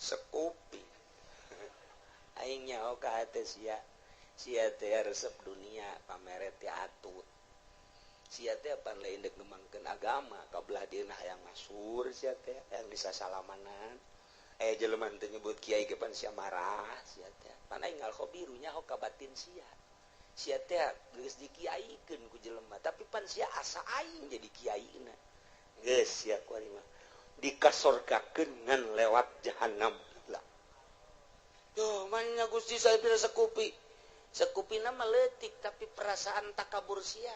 [SPEAKER 1] sekupi aing nyaho ka hate sia teh resep dunia pamere teh atut sia teh pan lain deuk ngembangkeun agama kabelah dieuna hayang masur sia teh hayang disasalaman jelema teh nyebut kiai ge pan sia marah sia teh pan aing al khabiru nyaho ka batin sia teh geus dikiaikeun ku jelema tapi pan sia asa aing jadi kiaina geus ya kuari mah dikasorgakeun ngan lewat jahanam lah. Yo manya Gusti saya bila sekupina mah leutik tapi perasaan takabur sia.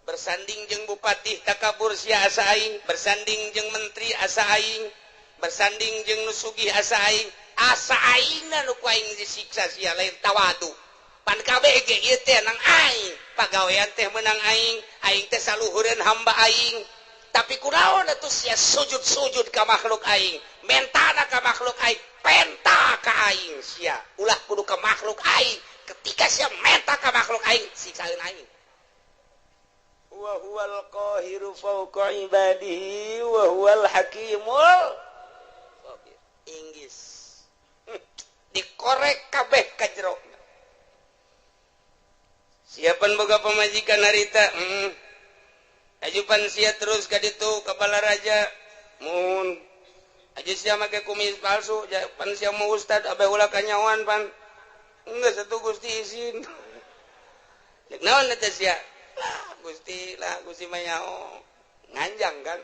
[SPEAKER 1] Bersanding jeung bupati takabur sia asa aing, bersanding jeung menteri asa aing, bersanding jeung nu sugih asa aing, asa aingna nu ku aing disiksa sia lain tawadu. Pan kabeh ge ieu teh nang aing, pagawean teh meunang aing teh saluhureun hamba aing. Tapi kunaon atuh sia sujud ka makhluk aing mentana ka makhluk aing penta ka aing sia ulah kudu ka makhluk aing ketika sia menta ka makhluk aing siksaeun aing wa huwal qahiru fawqa ibadihi wa huwal hakimul khabir inggis dikorek kabeh ka jero siapan boga pamajikan harita ajupan sia terus ka ditu kepala raja mun aja sia make kumis palsu pan sia mau ustad abe ulah kanyawan pan enggak satu Gusti izin naon eta sia Gusti mayao nganjang kan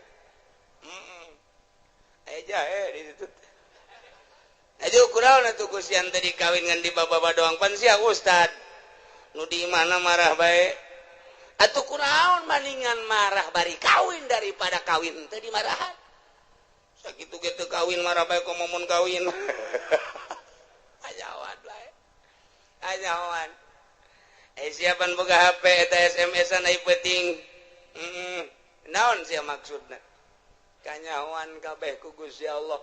[SPEAKER 1] aja di situ aja kunaon atuh Gusti ante dikawin ngan di baba doang pan sia ustad nu di mana marah bae atuh kunaon maningan marah bari kawin daripada kawin teh dimarahan sakitu ge teu kawin marah bae komo mun kawin ajawan bae ajawan siapan boga HP eta SMS-an ai penting naon sia maksudna kanyahoan kabeh ku Gusti Allah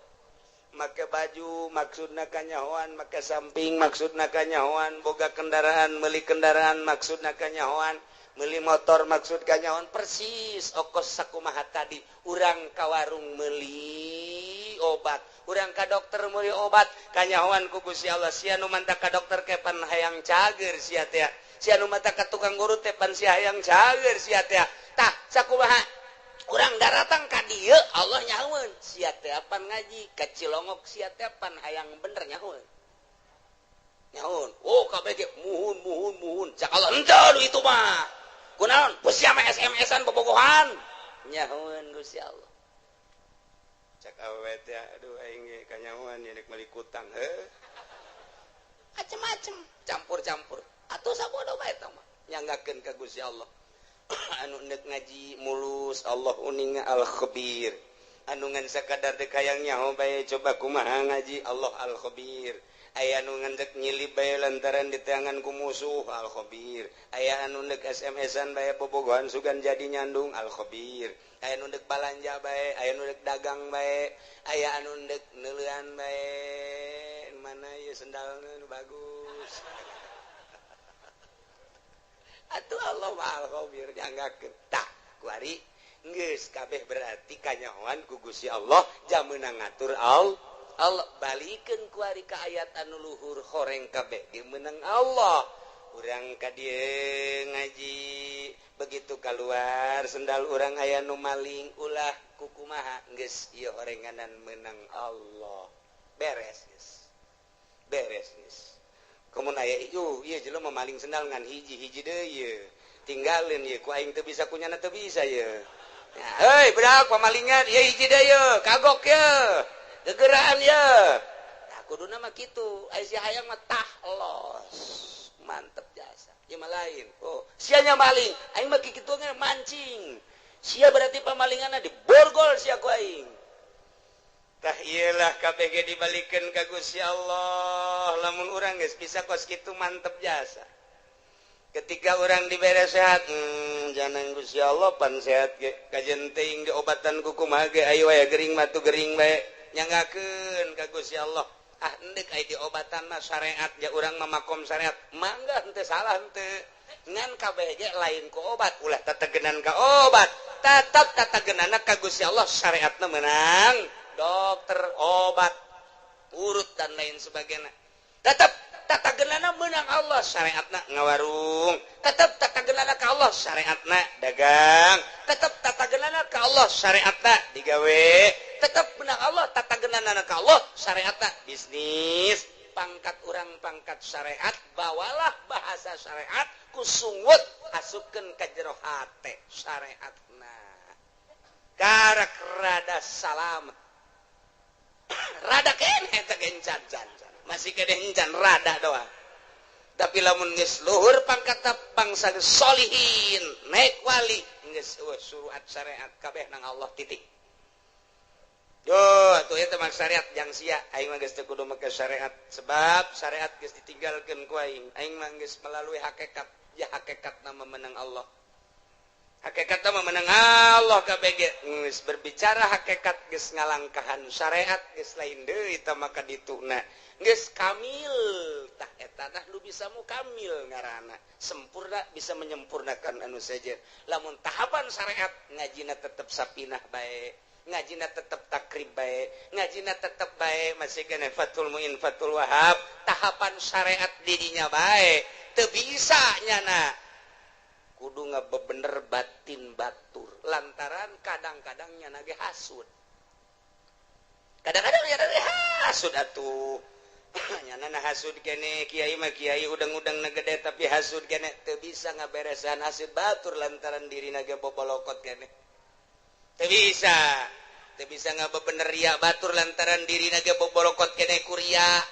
[SPEAKER 1] make baju maksudna kanyahoan make samping maksudna kanyahoan boga kendaraan meuli kendaraan maksudna kanyahoan meuli motor maksud kanyahoan persis okos sakumaha tadi urang ka warung meuli obat urang ka dokter meuli obat kanyahoan ku Gusti Allah sia nu manta ka dokter ke pan hayang cager sia teh sia nu manta ka tukang guru teh pan sia hayang cager sia teh tah sakumaha urang daratang ka dieu Allah nyahoeun sia teh pan ngaji ka Cilongok sia teh pan hayang bener nyahoeun nyahoeun oh kabeh ge muhun cak Allah henteu itu mah kunaon sia mah SMS-an bobogohan nyahoeun Gusti Allah cak awet ya aduh aing ge kanyahoan yeuk meuli kutang macem-macem campur-campur atuh sabodo bae eta mah nyanggakeun ka Gusti Allah anu neuk ngaji mulus Allah uning al-khabir anu ngan sakadar teu kayang nyaho bae coba kumaha ngaji Allah al-khabir aya anu ngendek nyilip bae lantaran diteangan ku musuh al-khabir aya anu neuk SMS-an bae bobogohan sugan jadi nyandung al-khabir aya anu neuk balanja bae aya anu neuk dagang bae aya anu neuk neuleuan bae mana ieu sendalna nu bagus atuh Allah mah al-khabir dianggakeun tah kuari geus kabeh berarti kanyahoan ku Gusti Allah jameunang ngatur Allah balikeun kuari ka ayat anu luhur horeng kabeh ge meunang Allah urang ka dieu ngaji begitu keluar sendal urang aya nu maling ulah kukumaha geus ieu horenganan meunang Allah beres geus kumun aya ieu jelema maling sendal ngan hiji-hiji deui ieu tinggalin ieu ku aing teu bisa kunyana teu bisa ieu heuy budak pamalingan ieu hiji deui ieu kagok ieu gegeraan ieu tah kuduna mah kitu aya si hayang mah tah los mantep jasa ieu mah lain oh sia nya maling aing mah kitu ge mancing sia berarti pamalinganna diborgol sia ku aing tah iyalah kabeh ge dibalikeun ka Gusti Allah lamun urang geus bisa kos kitu mantep jasa ketika urang dibere sehat janang Gusti Allah pan sehat ge kajen teuing diobatan ku kumaha ge aya wae gering mah tu gering bae nyanggakeun ka Gusti Allah endek aya diobatan mah syariat ja urang mah makom syariat mangga henteu salah henteu ngan kabeh ge lain ku obat ulah tategenan ka obat tetep tategenana ka Gusti Allah syariatna meunang dokter obat urut dan lain sebagainya tetap tatagenana menang Allah syariatna ngawarung tetap tatagenana ka Allah syariatna dagang tetap tatagenana ka Allah syariatna digawe tetap menang Allah tatagenana ka Allah syariatna bisnis pangkat urang pangkat syariat bawalah bahasa syariat kusungut asupkeun ka jero hate syariatna karak rada salam rada keneh teh gencan masih kedeh encan rada doang tapi lamun geus luhur pangkat bangsa solihin naik wali geus suruat syariat kabeh nang Allah titik yo atuh eta mah syariat jang sia aing mah geus teu kudu make syariat sebab syariat geus ditinggalkeun ku aing mah geus melalui hakikat ya hakikatna memenang Allah hakikatna memenang Allah kabeh geus berbicara hakikat geus ngalangkahan syariat geus lain deui tah maka dituna geus kamil tah eta tah nu bisa mukamil ngaranna sempurna bisa menyempurnakan anu saja lamun tahapan syariat ngajina tetep sapinah bae ngajina tetep takrib bae ngajina tetep bae masih kana Fathul Muin Fathul Wahab tahapan syariat didinya bae teu bisa nyana kudu ngabebener batin batur lantaran kadang-kadangnya nage hasud kadang-kadang ya hasud atuh nyana hasud kene kiai mah kiai udang-udang nagede tapi hasud kene teu bisa ngaberesan hasud batur lantaran diri nage bobolokot kene teu bisa ngabebener ria batur lantaran diri nage bobolokot kene kuria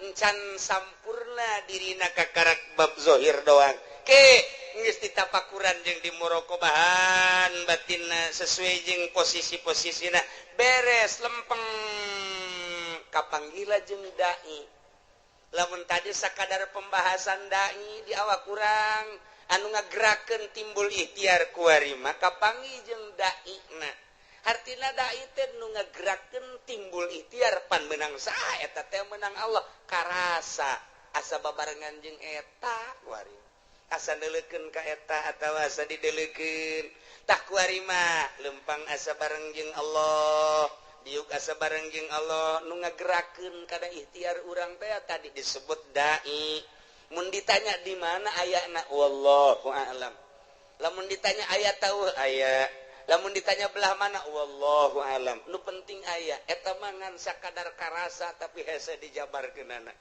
[SPEAKER 1] encan sampurna dirina kakarak bab zohir doang ke geus ditapakuran jeung dimuraqabahan batinna sesuai jeung posisi-posisina beres lempeng kapanggila jeung dai lamun tadi sakadar pembahasan dai di awak kurang anu ngagerakeun timbul ikhtiar kuari mah kapangi jeung dai na artina dai teh nu ngagerakeun timbul ikhtiar pan menang saha eta teh menang Allah karasa asa babarengan jeung eta kuari asa neuleukeun ka eta atawa asa dideuleukeun tah kuari mah lempang asa bareng jeung Allah diuk asa bareng jeung Allah nu ngagerakeun kada ikhtiar urang teh tadi disebut dai mun ditanya di mana ayana wallahu a'lam lamun ditanya aya tahu aya lamun ditanya belah mana wallahu a'lam nu penting aya eta mah ngan sakadar karasa tapi hese dijabarkeunana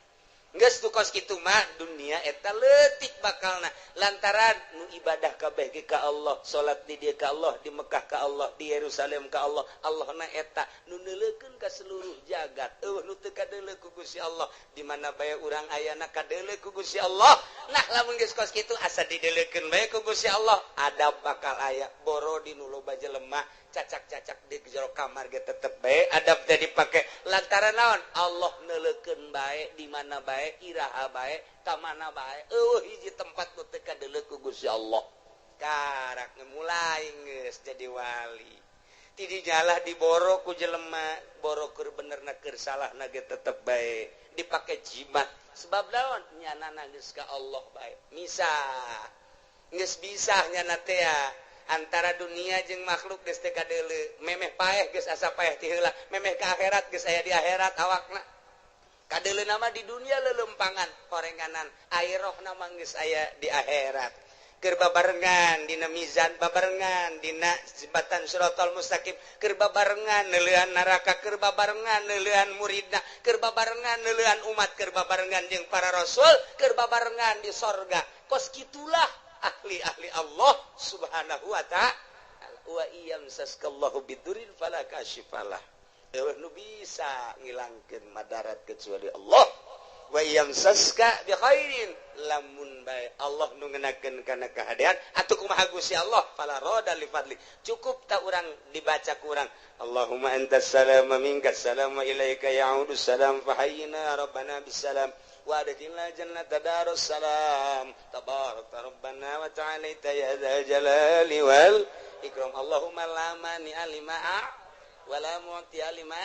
[SPEAKER 1] geus tu kos kitu mah dunia eta leutik bakalna lantaran nu ibadah kabeh ge ka Allah salat di dieu ka Allah di Mekah ka Allah di Yerusalem ka Allah Allahna eta nu neuleukeun ka seluruh jagat nu teu kadeuleu ku Gusti Allah di mana bae urang ayana kadeuleu ku Gusti Allah nah lamun geus kos kitu asa dideuleukeun bae ku Gusti Allah adab bakal aya boro di nu loba jelema cacak-cacak di jero kamar ge tetep bae adab teh dipake lantaran naon Allah neuleukeun bae di mana bae iraha bae ka mana bae hiji tempat nu teu kadeuleu ku Gusti Allah karak mulai geus jadi wali ti dijalah diboro ku jelema boro keur benerna keur salahna ge tetep bae dipake jimat sebab naon nyanana geus ka Allah bae misah geus bisa nyana teh antara dunia jeung makhluk geus teu kadeuleu memeh paeh geus asa paeh ti heula memeh ka akhirat geus aya di akhirat awakna kadeuleu nama di dunia lelempangan horenganan airohna mah geus aya di akhirat keur babarengan dina mizan babarengan dina jembatan Shiratal Mustaqim keur babarengan neuleuan neraka keur babarengan neuleuan muridna keur babarengan neuleuan umat keur babarengan jeung para rasul keur babarengan di sorga kos kitulah ahli-ahli Allah subhanahu wa ta'ala wa iyam saskallahu bidurin fala kashifalah nu bisa ngilangkeun madarat kecuali Allah wa iyam saska bi khairin lamun bae Allah nu ngeunakeun kana kahadean atuh kumaha Gusti Allah fala rada li fadli cukup ta urang dibaca ku urang Allahumma antas salam wa minkas salam wa ilaika ya'udu salam fa hayyina rabbana bisalam وادخلنا جنة دار السلام تبارك ربنا وتعالى يا ذا الجلال والإكرام اللهم لا مانع لما ولا معطي لما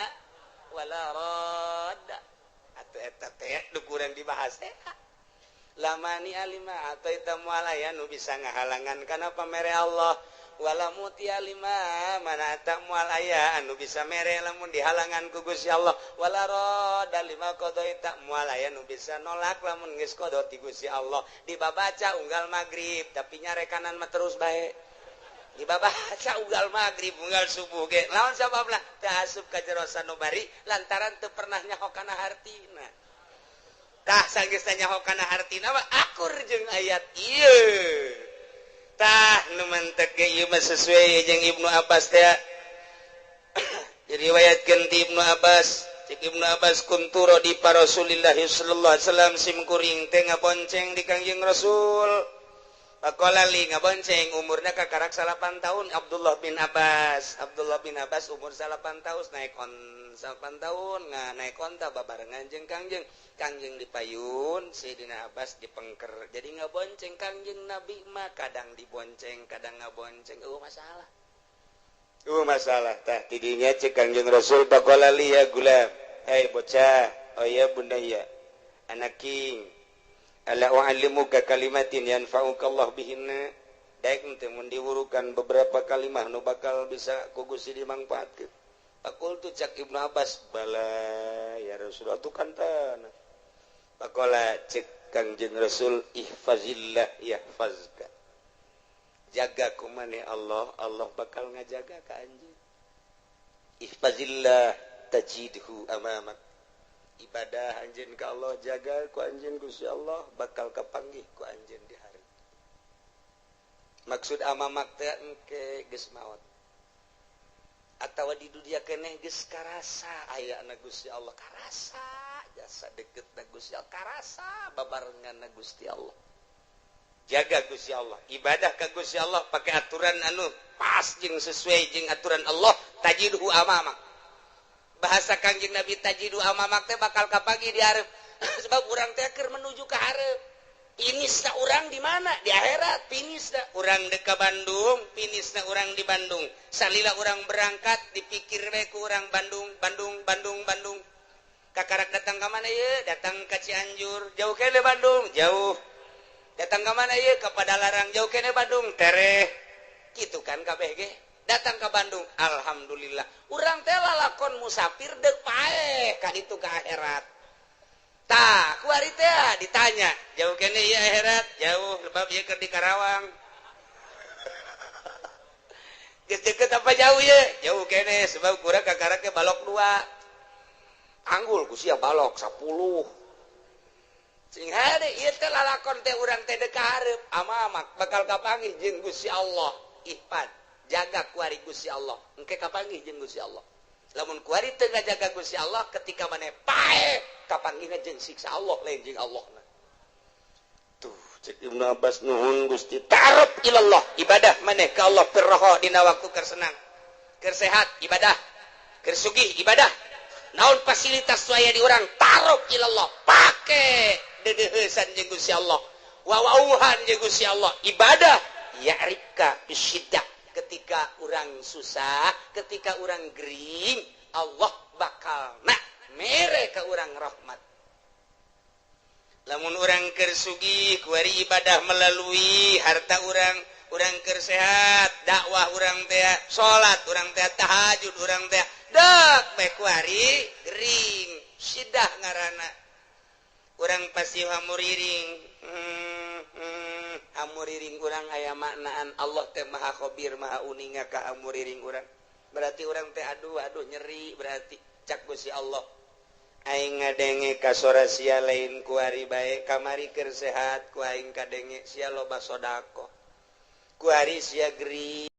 [SPEAKER 1] ولا راد atuh eta teh nu kurang dibahas teh la mani lima atau eta moal aya nu bisa ngahalangan kana pamere Allah wala mutia lima mana tak mual aya anu bisa mere lamun dihalangan ku Gusti Allah wala rada lima qadai tak mual aya nu bisa nolak lamun geus qada ti Gusti Allah dibabaca unggal magrib tapi nyarekanan mah terus bae dibabaca unggal magrib unggal subuh ge lawan sababna teu asup ka jero sanubari lantaran teu pernah nyaho kana hartina tah sanggeus nyaho kana hartina mah akur jeung ayat ieu tah nu mantek ge ieu mah sesuai jeung Ibnu Abbas teh diriwayatkeun ti Ibnu Abbas cek Ibnu Abbas kuntu di Rasulillah sallallahu alaihi wasallam sim kuring teh ngabonceng di Kangjeng Rasul Pakola li ngabonceng umurna kakarak 8 tahun Abdullah bin Abbas umur 8 tahun naik on 8 tahun naik onta babarengan jeung Kangjeng dipayun Sayyidina Abbas dipengker jadi ngabonceng Kangjeng Nabi mah kadang dibonceng kadang ngabonceng masalah tah tidinya cek Kangjeng Rasul pakola li ya gulam bocah ya bunda ya anak king ala wa'allimuka kalimatin yanfa'uka Allah bihinna daek teh mun diwurukan beberapa kalimat nu bakal bisa ku Gusti dimangpaatkeun Pakultu cak Ibnu Abbas bala ya Rasulullah tu kantana pakola cek Kangjeng Rasul ihfazillah yahfazka jaga ku maneh Allah bakal ngajaga ka anjeun ihfazillah tajidhu amamak ibadah anjeun ka Allah jaga ku anjeun Gusti Allah bakal kapanggih ku anjeun di hari maksud amamak teh engke geus maot atawa di dunia keneh geus karasa ayana Gusti Allah karasa jasa deketna Gusti Allah karasa babarenganna Gusti Allah jaga Gusti Allah ibadah ka Gusti Allah pakai aturan anu pas jeung sesuai jeung aturan Allah tajidhu amamak bahasa Kangjeng Nabi tajidhu amamak teh bakal kapanggih di hareup sebab urang teh keur menuju ka hareup finisna urang di mana di akhirat finisna urang dek ka Bandung finisna urang di Bandung salila urang berangkat dipikir we ku urang Bandung kakarak datang ka mana ye datang ka Cianjur jauh kene Bandung jauh datang ke mana ye ke Padalarang jauh kene Bandung tereh gitu kan kabeh ge datang ke Bandung alhamdulillah urang teh lalakon musafir deuk paeh ka ditu ka akhirat tah kuari teh ditanya jauh kene ieu akhirat jauh lebab ieu keur di Karawang geus deukeut apa jauh ye jauh kene sebab kurang kakarak ke balok 2 anggul ku sia balok 10 sing hade ieu teh lalakon teh urang teh deuk ka hareup amamak bakal kapanggih jeung Gusti Allah ihfad jaga kuari Gusti Allah engke kapanggih jeung Gusti Allah lamun kuari teu ngajaga Gusti Allah ketika maneh paeh kapanggihna jeung siksa Allah lain jeung Allahna tuh cek Ibnu Abbas nuhun Gusti ta'aruf ilallah ibadah maneh ka Allah pirroho dina waktu keur senang keur sehat ibadah keur sugih ibadah naon fasilitas waya di urang ta'aruf ilallah pake dedeuheusan jeung Gusti Allah wawauhan jeung Gusti Allah ibadah ya'rifka bisyiddah ketika urang susah ketika urang gering Allah bakal mere ka urang rahmat lamun urang keur sugih kuari ibadah melalui harta urang keur sehat dakwah urang teh salat urang teh tahajud urang teh dak bae kuari gering sidah ngaranna urang pasti hamuriring hamuriring urang aya maknaan Allah teh maha khabir maha uninga ka hamuriring urang berarti urang teh aduh nyeri berarti cak Gusti Allah aing ngadenge ka sora sia lain kuari bae kamari keur sehat ku aing kadenge sia loba sodaqah kuari sia gering